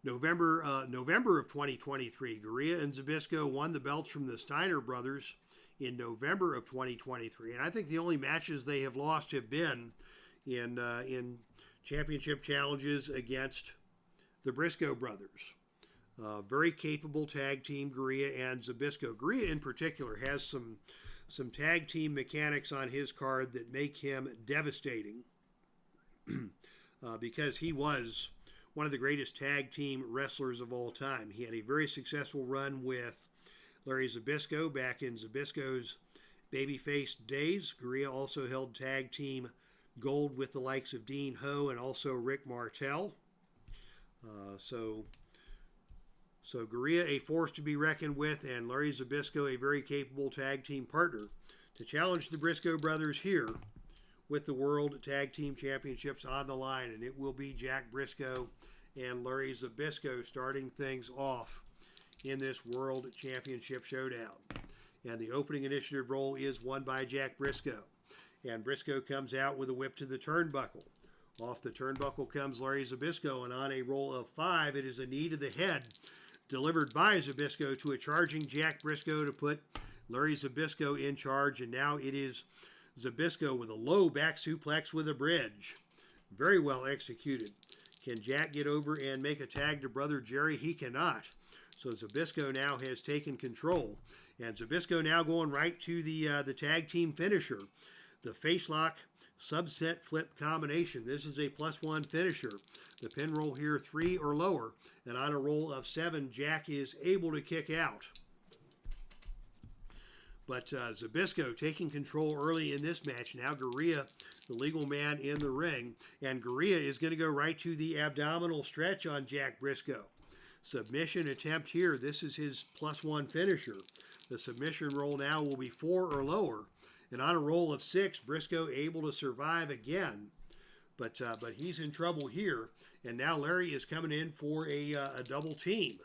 November of 2023. GAREA and ZBYSZKO won the belts from the Steiner brothers in November of 2023. And I think the only matches they have lost have been in championship challenges against the Briscoe brothers. Very capable tag team, GAREA and ZBYSZKO. GAREA in particular has some tag team mechanics on his card that make him devastating because he was one of the greatest tag team wrestlers of all time. He had a very successful run with Larry ZBYSZKO back in ZBYSZKO's babyface days. GAREA also held tag team gold with the likes of Dean Ho and also Rick Martel. So GAREA, a force to be reckoned with, and Larry ZBYSZKO, a very capable tag team partner to challenge the Briscoe brothers here with the World Tag Team Championships on the line. And it will be Jack Briscoe and Larry ZBYSZKO starting things off in this World Championship Showdown. And the opening initiative role is won by Jack Briscoe. And Briscoe comes out with a whip to the turnbuckle. Off the turnbuckle comes Larry ZBYSZKO, and on a roll of 5, it is a knee to the head delivered by ZBYSZKO to a charging Jack Briscoe to put Larry ZBYSZKO in charge. And now it is ZBYSZKO with a low back suplex with a bridge. Very well executed. Can Jack get over and make a tag to brother Jerry? He cannot. So ZBYSZKO now has taken control. And ZBYSZKO now going right to the tag team finisher. The face lock subset flip combination. This is a +1 finisher. The pin roll here 3 or lower. And on a roll of 7, Jack is able to kick out. But ZBYSZKO taking control early in this match. Now GAREA, the legal man in the ring. And GAREA is going to go right to the abdominal stretch on Jack Briscoe. Submission attempt here. This is his +1 finisher. The submission roll now will be 4 or lower. And on a roll of 6, Briscoe able to survive again. But he's in trouble here. And now Larry is coming in for a double team.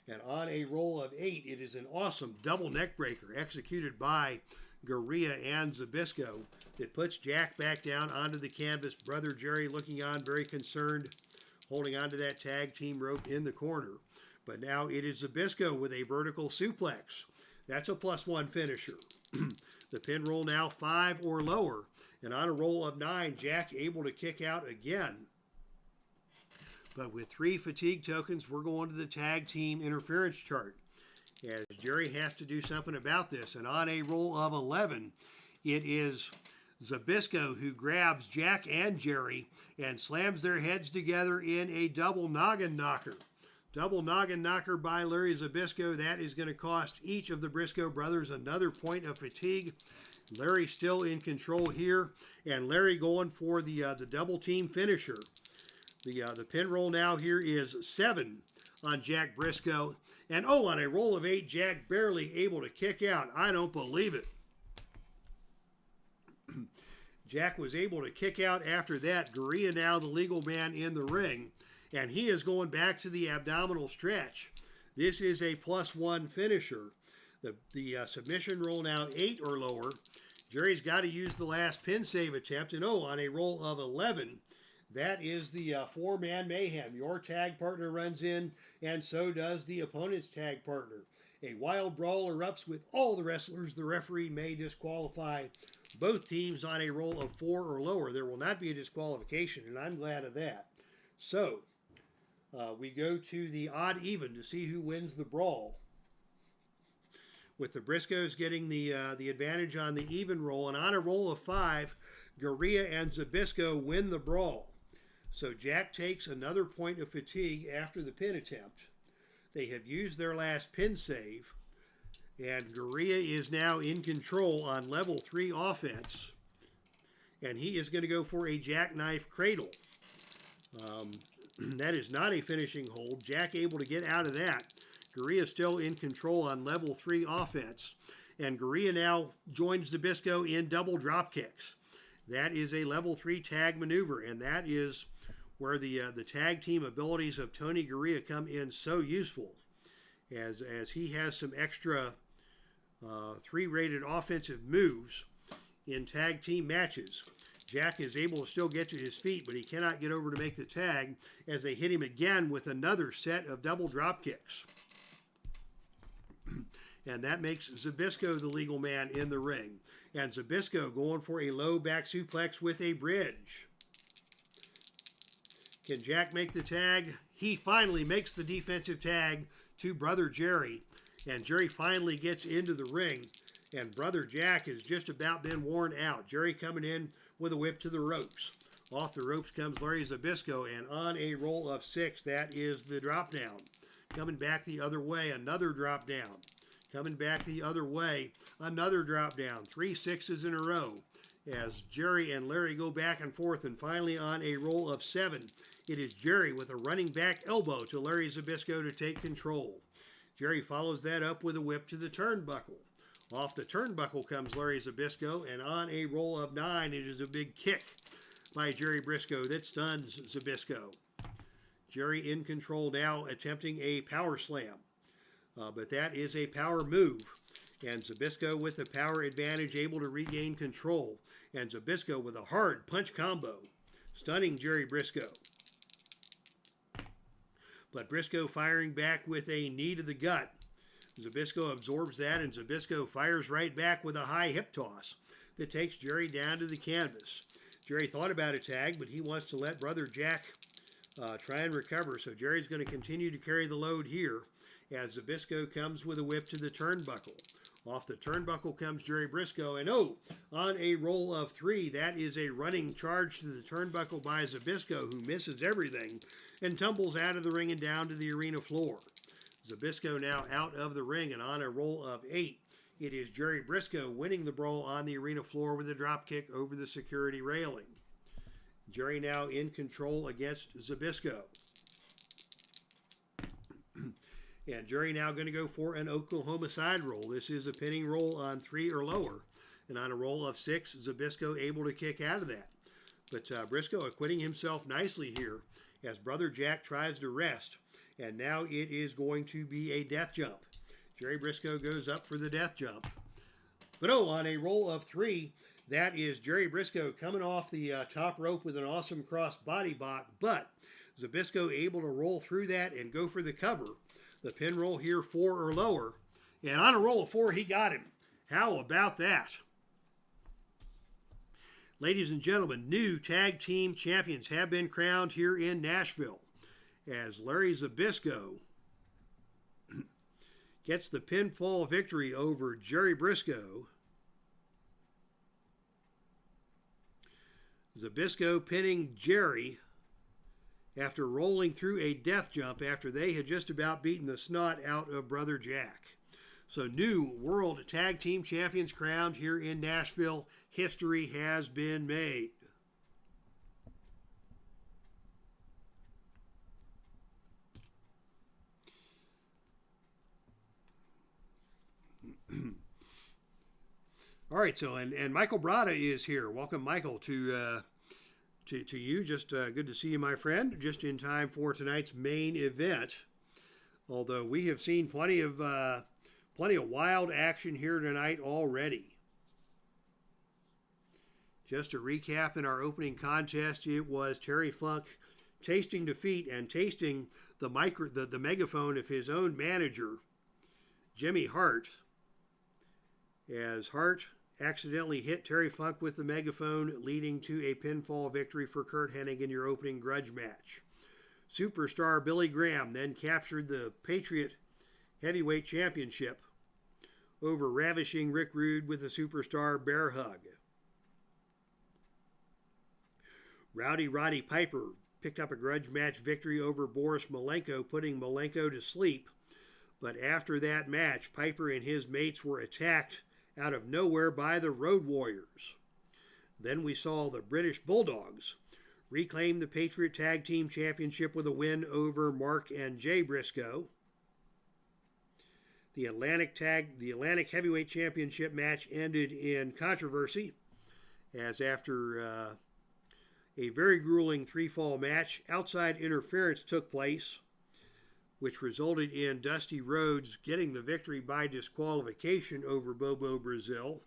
And on a roll of 8, it is an awesome double neck breaker executed by GAREA and ZBYSZKO that puts Jack back down onto the canvas. Brother Jerry looking on, very concerned, holding onto that tag team rope in the corner. But now it is ZBYSZKO with a vertical suplex. That's a +1 finisher. The pin roll now 5 or lower. And on a roll of 9, Jack able to kick out again. But with 3 fatigue tokens, we're going to the tag team interference chart. As Jerry has to do something about this. And on a roll of 11, it is ZBYSZKO who grabs Jack and Jerry and slams their heads together in a double noggin knocker. Double noggin knocker by Larry ZBYSZKO. That is going to cost each of the Briscoe brothers another point of fatigue. Larry still in control here. And Larry going for the double team finisher. The pin roll now here is 7 on Jack Briscoe. And oh, on a roll of 8, Jack barely able to kick out. I don't believe it. Jack was able to kick out after that. GAREA now the legal man in the ring. And he is going back to the abdominal stretch. This is a +1 finisher. The submission roll now 8 or lower. Jerry's got to use the last pin save attempt. And oh, on a roll of 11, that is the 4-man mayhem. Your tag partner runs in, and so does the opponent's tag partner. A wild brawl erupts with all the wrestlers. The referee may disqualify both teams on a roll of 4 or lower. There will not be a disqualification, and I'm glad of that. So, we go to the odd even to see who wins the brawl. With the Briscoes getting the advantage on the even roll, and on a roll of 5, GAREA and ZBYSZKO win the brawl. So Jack takes another point of fatigue after the pin attempt. They have used their last pin save, and GAREA is now in control on level 3 offense, and he is going to go for a jackknife cradle. That is not a finishing hold. Jack able to get out of that. GAREA still in control on level 3 offense, and GAREA now joins ZBYSZKO in double drop kicks. That is a level 3 tag maneuver, and that is where the tag team abilities of Tony GAREA come in so useful, as he has some extra 3-rated offensive moves in tag team matches. Jack is able to still get to his feet, but he cannot get over to make the tag as they hit him again with another set of double drop kicks. And that makes ZBYSZKO the legal man in the ring. And ZBYSZKO going for a low back suplex with a bridge. Can Jack make the tag? He finally makes the defensive tag to brother Jerry. And Jerry finally gets into the ring. And brother Jack has just about been worn out. Jerry coming in with a whip to the ropes. Off the ropes comes Larry ZBYSZKO. And on a roll of 6, that is the drop down. Coming back the other way, another drop down. Coming back the other way, another drop down. 3 6s in a row as Jerry and Larry go back and forth. And finally on a roll of 7, it is Jerry with a running back elbow to Larry ZBYSZKO to take control. Jerry follows that up with a whip to the turnbuckle. Off the turnbuckle comes Larry ZBYSZKO, and on a roll of 9, it is a big kick by Jerry Briscoe that stuns ZBYSZKO. Jerry in control now, attempting a power slam. But that is a power move. And ZBYSZKO with the power advantage able to regain control. And ZBYSZKO with a hard punch combo, stunning Jerry Briscoe. But Briscoe firing back with a knee to the gut. ZBYSZKO absorbs that, and ZBYSZKO fires right back with a high hip toss that takes Jerry down to the canvas. Jerry thought about a tag, but he wants to let Brother Jack try and recover. So Jerry's going to continue to carry the load here as ZBYSZKO comes with a whip to the turnbuckle. Off the turnbuckle comes Jerry Briscoe, and on a roll of 3, that is a running charge to the turnbuckle by ZBYSZKO, who misses everything and tumbles out of the ring and down to the arena floor. ZBYSZKO now out of the ring, and on a roll of 8, it is Jerry Briscoe winning the brawl on the arena floor with a drop kick over the security railing. Jerry now in control against ZBYSZKO. And Jerry now going to go for an Oklahoma side roll. This is a pinning roll on 3 or lower. And on a roll of 6, ZBYSZKO able to kick out of that. But Briscoe acquitting himself nicely here as Brother Jack tries to rest. And now it is going to be a death jump. Jerry Briscoe goes up for the death jump. But on a roll of 3, that is Jerry Briscoe coming off the top rope with an awesome cross body bot. But ZBYSZKO able to roll through that and go for the cover. The pin roll here, 4 or lower. And on a roll of 4, he got him. How about that? Ladies and gentlemen, new tag team champions have been crowned here in Nashville as Larry ZBYSZKO gets the pinfall victory over Jerry Briscoe. ZBYSZKO pinning Jerry after rolling through a death jump after they had just about beaten the snot out of Brother Jack. So new World Tag Team Champions crowned here in Nashville. History has been made. All right, so and Michael Brada is here. Welcome, Michael, to you. Just good to see you, my friend. Just in time for tonight's main event. Although we have seen plenty of wild action here tonight already. Just to recap, in our opening contest, it was Terry Funk tasting defeat and tasting the megaphone of his own manager, Jimmy Hart, as Hart accidentally hit Terry Funk with the megaphone, leading to a pinfall victory for Curt Hennig in your opening grudge match. Superstar Billy Graham then captured the Patriot Heavyweight Championship over Ravishing Rick Rude with a superstar bear hug. Roddy Piper picked up a grudge match victory over Boris Malenko, putting Malenko to sleep. But after that match, Piper and his mates were attacked out of nowhere by the Road Warriors. Then we saw the British Bulldogs reclaim the Patriot Tag Team Championship with a win over Mark and Jay Briscoe. The Atlantic Heavyweight Championship match ended in controversy, as after a very grueling 3-fall match, outside interference took place, which resulted in Dusty Rhodes getting the victory by disqualification over Bobo Brazil,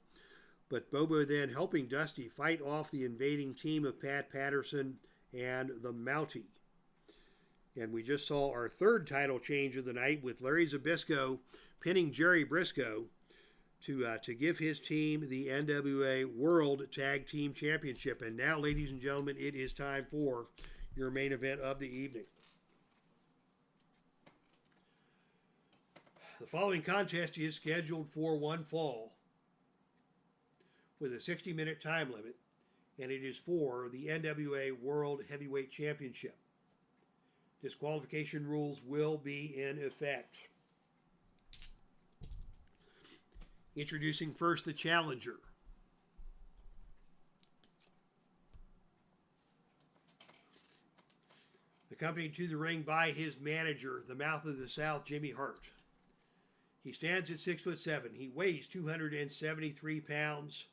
but Bobo then helping Dusty fight off the invading team of Pat Patterson and the Mountie. And we just saw our third title change of the night with Larry ZBYSZKO pinning Jerry Briscoe to give his team the NWA World Tag Team Championship. And now, ladies and gentlemen, it is time for your main event of the evening. The following contest is scheduled for one fall with a 60-minute time limit, and it is for the NWA World Heavyweight Championship. Disqualification rules will be in effect. Introducing first the challenger. Accompanied to the ring by his manager, the Mouth of the South, Jimmy Hart. He stands at 6'7". He weighs 273 pounds.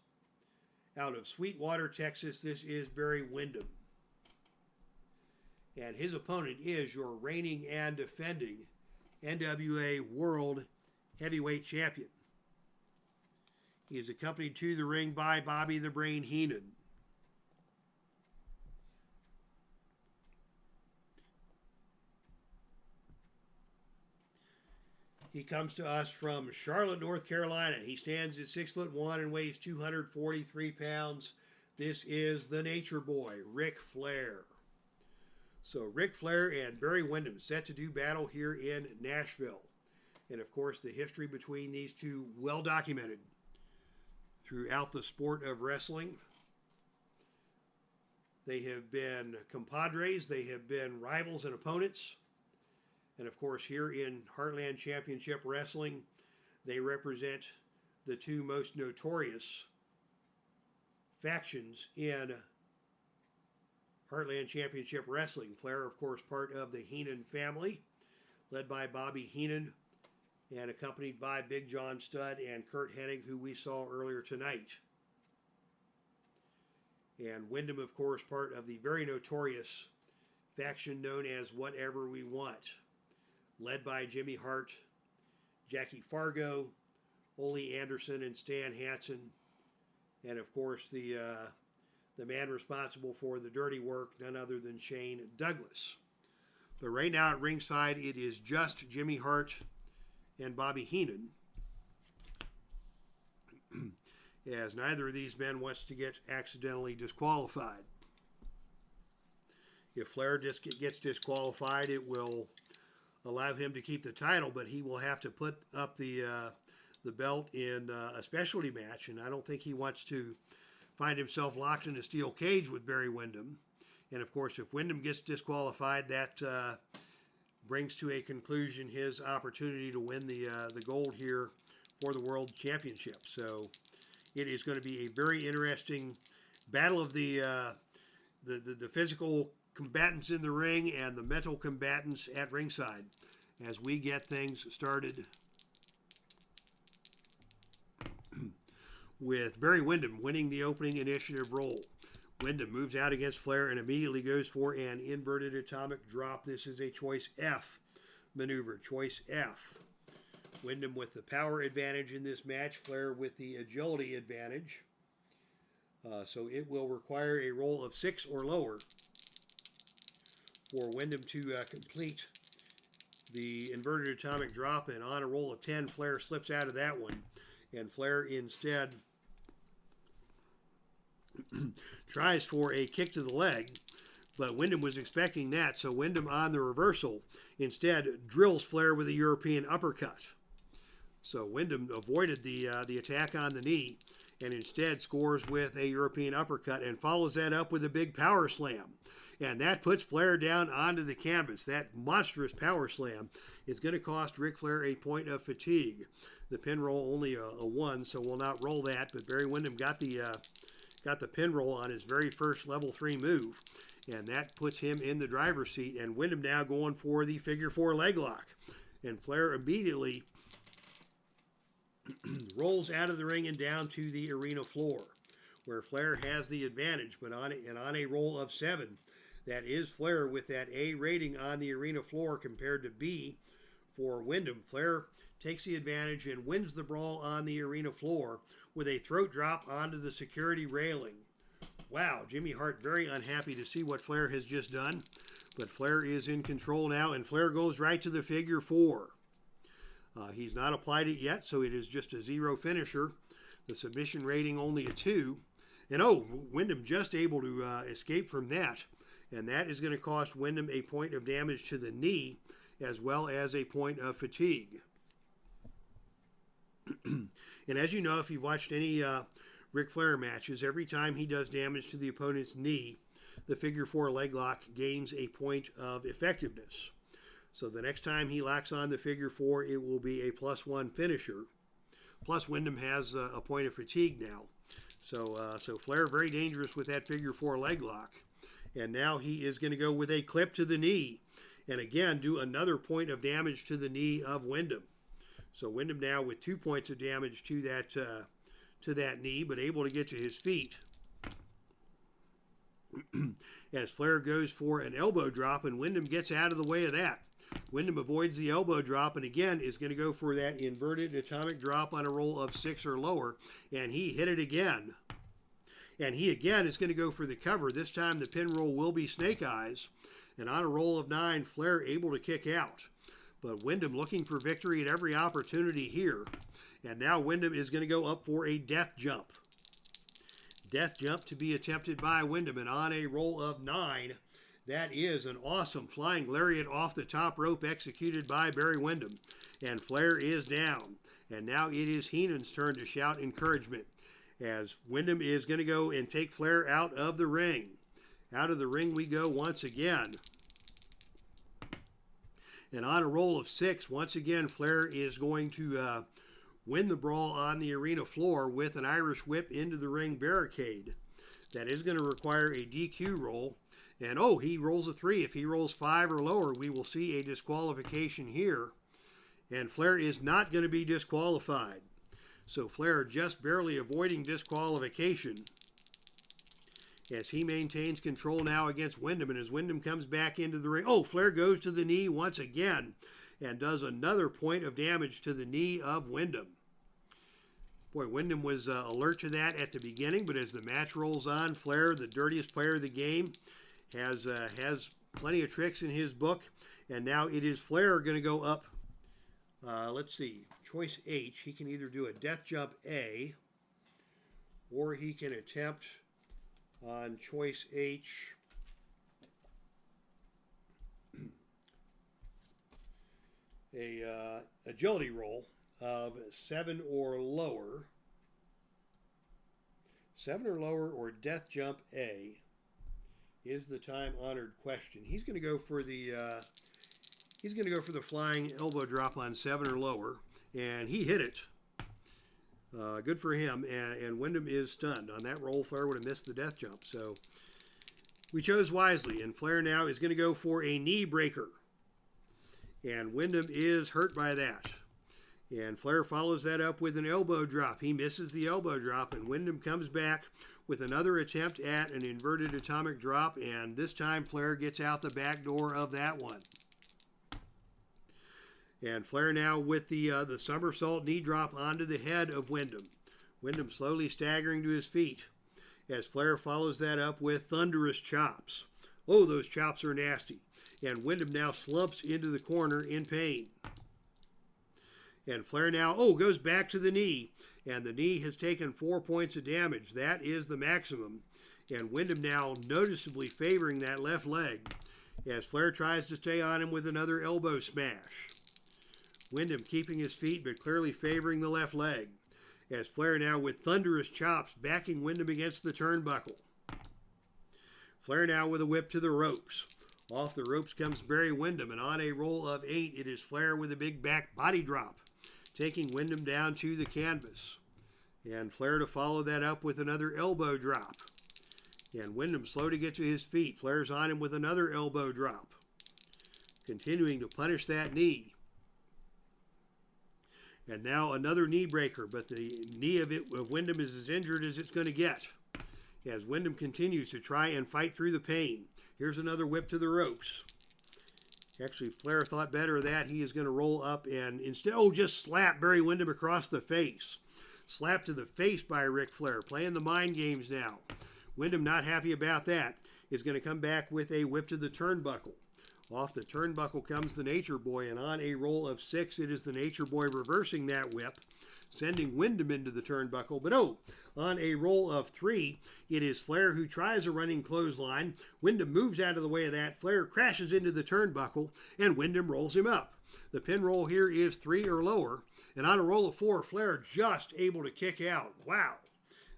Out of Sweetwater, Texas, this is Barry Windham. And his opponent is your reigning and defending NWA World Heavyweight Champion. He is accompanied to the ring by Bobby the Brain Heenan. He comes to us from Charlotte, North Carolina. He stands at 6'1" and weighs 243 pounds. This is the Nature Boy, Ric Flair. So Ric Flair and Barry Windham set to do battle here in Nashville. And of course, the history between these two well documented throughout the sport of wrestling. They have been compadres, they have been rivals and opponents. And of course, here in Heartland Championship Wrestling, they represent the two most notorious factions in Heartland Championship Wrestling. Flair, of course, part of the Heenan family, led by Bobby Heenan and accompanied by Big John Studd and Curt Hennig, who we saw earlier tonight. And Windham, of course, part of the very notorious faction known as Whatever We Want, led by Jimmy Hart, Jackie Fargo, Ole Anderson, and Stan Hansen, and of course the man responsible for the dirty work, none other than Shane Douglas. But right now at ringside, it is just Jimmy Hart and Bobby Heenan, as neither of these men wants to get accidentally disqualified. If Flair just gets disqualified, it will allow him to keep the title, but he will have to put up the belt in a specialty match, and I don't think he wants to find himself locked in a steel cage with Barry Windham. And of course, if Windham gets disqualified, that brings to a conclusion his opportunity to win the gold here for the World Championship. So it is going to be a very interesting battle of the physical combatants in the ring and the mental combatants at ringside as we get things started with Barry Windham winning the opening initiative role. Windham moves out against Flair and immediately goes for an inverted atomic drop. This is a choice F maneuver, choice F. Windham with the power advantage in this match, Flair with the agility advantage. So it will require a roll of 6 or lower for Windham to complete the inverted atomic drop, and on a roll of 10, Flair slips out of that one, and Flair instead tries for a kick to the leg, but Windham was expecting that, so Windham on the reversal instead drills Flair with a European uppercut. So Windham avoided the attack on the knee and instead scores with a European uppercut and follows that up with a big power slam. And that puts Flair down onto the canvas. That monstrous power slam is going to cost Ric Flair a point of fatigue. The pin roll only a 1, so we'll not roll that, but Barry Windham got the pin roll on his very first level 3 move, and that puts him in the driver's seat, and Windham now going for the figure 4 leg lock. And Flair immediately rolls out of the ring and down to the arena floor, where Flair has the advantage, but on a roll of 7, that is Flair with that A rating on the arena floor compared to B for Windham. Flair takes the advantage and wins the brawl on the arena floor with a throat drop onto the security railing. Wow, Jimmy Hart very unhappy to see what Flair has just done, but Flair is in control now, and Flair goes right to the figure 4. He's not applied it yet, so it is just a 0 finisher. The submission rating only a 2. And Windham just able to escape from that. And that is going to cost Windham a point of damage to the knee as well as a point of fatigue. And as you know, if you've watched any Ric Flair matches, every time he does damage to the opponent's knee, the figure 4 leg lock gains a point of effectiveness. So the next time he locks on the figure 4, it will be a +1 finisher. Plus Windham has a point of fatigue now. So Flair very dangerous with that figure 4 leg lock. And now he is going to go with a clip to the knee. And again, do another point of damage to the knee of Windham. So Windham now with 2 points of damage to that knee, but able to get to his feet. As Flair goes for an elbow drop, and Windham gets out of the way of that. Windham avoids the elbow drop and again is going to go for that inverted atomic drop on a roll of 6 or lower, and he hit it again. And he again is going to go for the cover. This time the pin roll will be snake eyes, and on a roll of 9, Flair able to kick out. But Windham looking for victory at every opportunity here. And now Windham is going to go up for a death jump. death jump to be attempted by Windham, and on a roll of 9, that is an awesome flying lariat off the top rope executed by Barry Windham. And Flair is down. And now it is Heenan's turn to shout encouragement, as Windham is going to go and take Flair out of the ring. Out of the ring we go once again. And on a roll of 6, once again, Flair is going to win the brawl on the arena floor with an Irish whip into the ring barricade. That is going to require a DQ roll. And oh, he rolls a 3. If he rolls 5 or lower, we will see a disqualification here. And Flair is not going to be disqualified. So Flair just barely avoiding disqualification, as he maintains control now against Windham. And as Windham comes back into the ring, oh, Flair goes to the knee once again and does another point of damage to the knee of Windham. Boy, Windham was alert to that at the beginning, but as the match rolls on, Flair, the dirtiest player of the game, has plenty of tricks in his book. And now it is Flair going to go up. Let's see, choice H. He can either do a death jump A, or he can attempt on choice H a agility roll of 7 or lower. 7 or lower or death jump A is the time-honored question. He's going to go for the flying elbow drop on 7 or lower, and he hit it. Good for him, and Windham is stunned. On that roll, Flair would have missed the death jump. So we chose wisely, and Flair now is going to go for a knee breaker. And Windham is hurt by that. And Flair follows that up with an elbow drop. He misses the elbow drop, and Windham comes back with another attempt at an inverted atomic drop, and this time Flair gets out the back door of that one. And Flair now with the somersault knee drop onto the head of Windham. Windham slowly staggering to his feet as Flair follows that up with thunderous chops. Oh, those chops are nasty. And Windham now slumps into the corner in pain. And Flair now, goes back to the knee. And the knee has taken 4 points of damage. That is the maximum. And Windham now noticeably favoring that left leg as Flair tries to stay on him with another elbow smash. Windham keeping his feet but clearly favoring the left leg, as Flair now with thunderous chops backing Windham against the turnbuckle. Flair now with a whip to the ropes. Off the ropes comes Barry Windham, and on a roll of 8, it is Flair with a big back body drop, taking Windham down to the canvas. And Flair to follow that up with another elbow drop. And Windham slow to get to his feet. Flair's on him with another elbow drop, continuing to punish that knee. And now another knee breaker, but the knee of Windham is as injured as it's going to get, as Windham continues to try and fight through the pain. Here's another whip to the ropes. Actually, Flair thought better of that. He is going to roll up and instead, just slap Barry Windham across the face. Slap to the face by Ric Flair, playing the mind games now. Windham, not happy about that, is going to come back with a whip to the turnbuckle. Off the turnbuckle comes the Nature Boy, and on a roll of 6, it is the Nature Boy reversing that whip, sending Windham into the turnbuckle. But on a roll of 3, it is Flair who tries a running clothesline. Windham moves out of the way of that. Flair crashes into the turnbuckle, and Windham rolls him up. The pin roll here is 3 or lower, and on a roll of 4, Flair just able to kick out. Wow.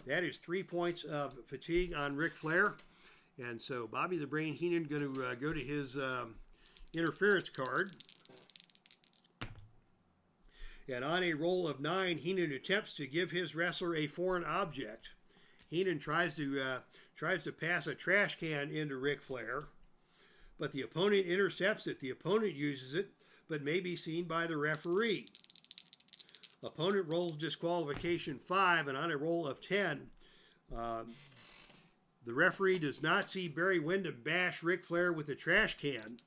That is 3 points of fatigue on Ric Flair. And so Bobby the Brain Heenan going to go to his interference card. And on a roll of 9, Heenan attempts to give his wrestler a foreign object. Heenan tries to pass a trash can into Ric Flair, but the opponent intercepts it. The opponent uses it, but may be seen by the referee. Opponent rolls disqualification 5, and on a roll of 10, the referee does not see Barry Windham bash Ric Flair with a trash can.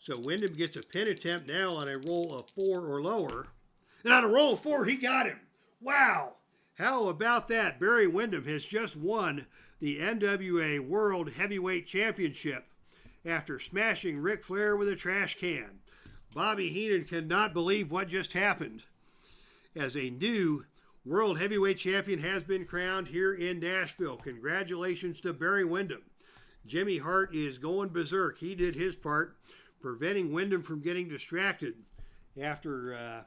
So Windham gets a pin attempt now on a roll of 4 or lower. And on a roll of 4, he got him. Wow. How about that? Barry Windham has just won the NWA World Heavyweight Championship after smashing Ric Flair with a trash can. Bobby Heenan cannot believe what just happened, as a new World Heavyweight Champion has been crowned here in Nashville. Congratulations to Barry Windham. Jimmy Hart is going berserk. He did his part, preventing Windham from getting distracted after,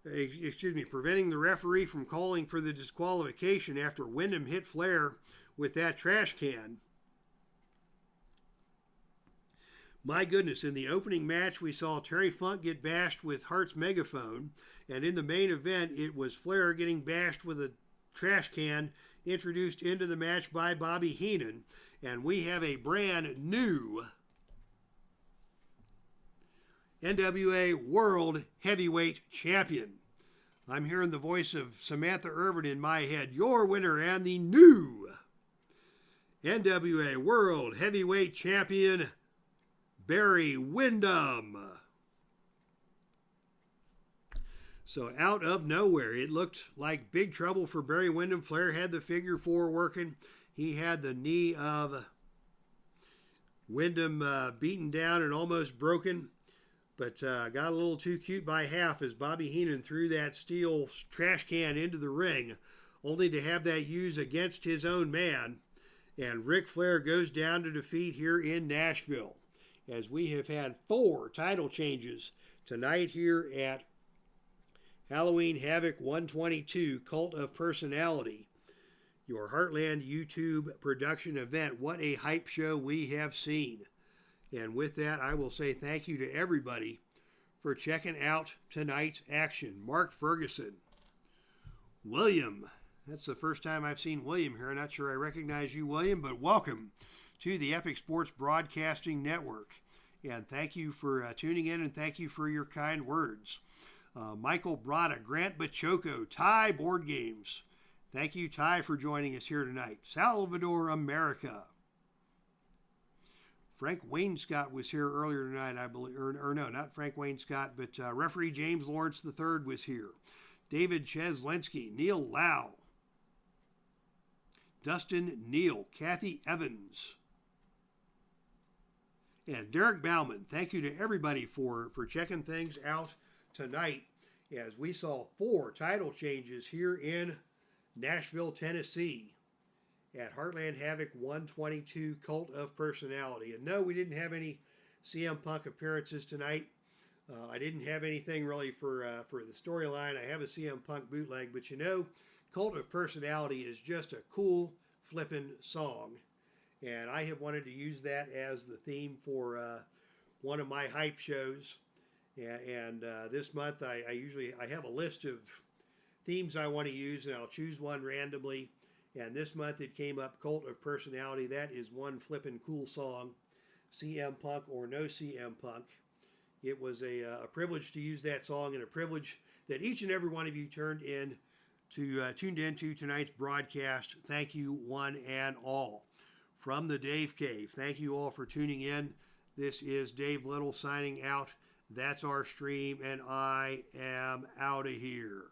preventing the referee from calling for the disqualification after Windham hit Flair with that trash can. My goodness, in the opening match, we saw Terry Funk get bashed with Hart's megaphone, and in the main event, it was Flair getting bashed with a trash can introduced into the match by Bobby Heenan, and we have a brand new NWA World Heavyweight Champion. I'm hearing the voice of Samantha Irvin in my head, your winner and the new NWA World Heavyweight Champion, Barry Windham. So out of nowhere, it looked like big trouble for Barry Windham. Flair had the figure four working. He had the knee of Windham beaten down and almost broken, but got a little too cute by half as Bobby Heenan threw that steel trash can into the ring, only to have that used against his own man. And Ric Flair goes down to defeat here in Nashville, as we have had 4 title changes tonight here at Halloween Havoc 122 Cult of Personality, your Heartland YouTube production event. What a hype show we have seen. And with that, I will say thank you to everybody for checking out tonight's action. Mark Ferguson, William, that's the first time I've seen William here. I'm not sure I recognize you, William, but welcome to the Epic Sports Broadcasting Network. And thank you for tuning in, and thank you for your kind words. Michael Brada, Grant Bachoco, Ty Board Games. Thank you, Ty, for joining us here tonight. Salvador America. Frank Wainscott was here earlier tonight, I believe. Or no, not Frank Wainscott, but referee James Lawrence III was here. David Cheslensky, Neil Lau, Dustin Neal, Kathy Evans, and Derek Bauman. Thank you to everybody for checking things out tonight, as we saw 4 title changes here in Nashville, Tennessee at Heartland Havoc 122 Cult of Personality. And no, we didn't have any CM Punk appearances tonight. I didn't have anything really for the storyline. I have a CM Punk bootleg, but you know, Cult of Personality is just a cool flippin' song. And I have wanted to use that as the theme for one of my hype shows. And this month I have a list of themes I want to use, and I'll choose one randomly. And this month it came up, Cult of Personality. That is one flippin' cool song, CM Punk or no CM Punk. It was a privilege to use that song, and a privilege that each and every one of you tuned into tonight's broadcast. Thank you, one and all. From the Dave Cave, thank you all for tuning in. This is Dave Little signing out. That's our stream, and I am out of here.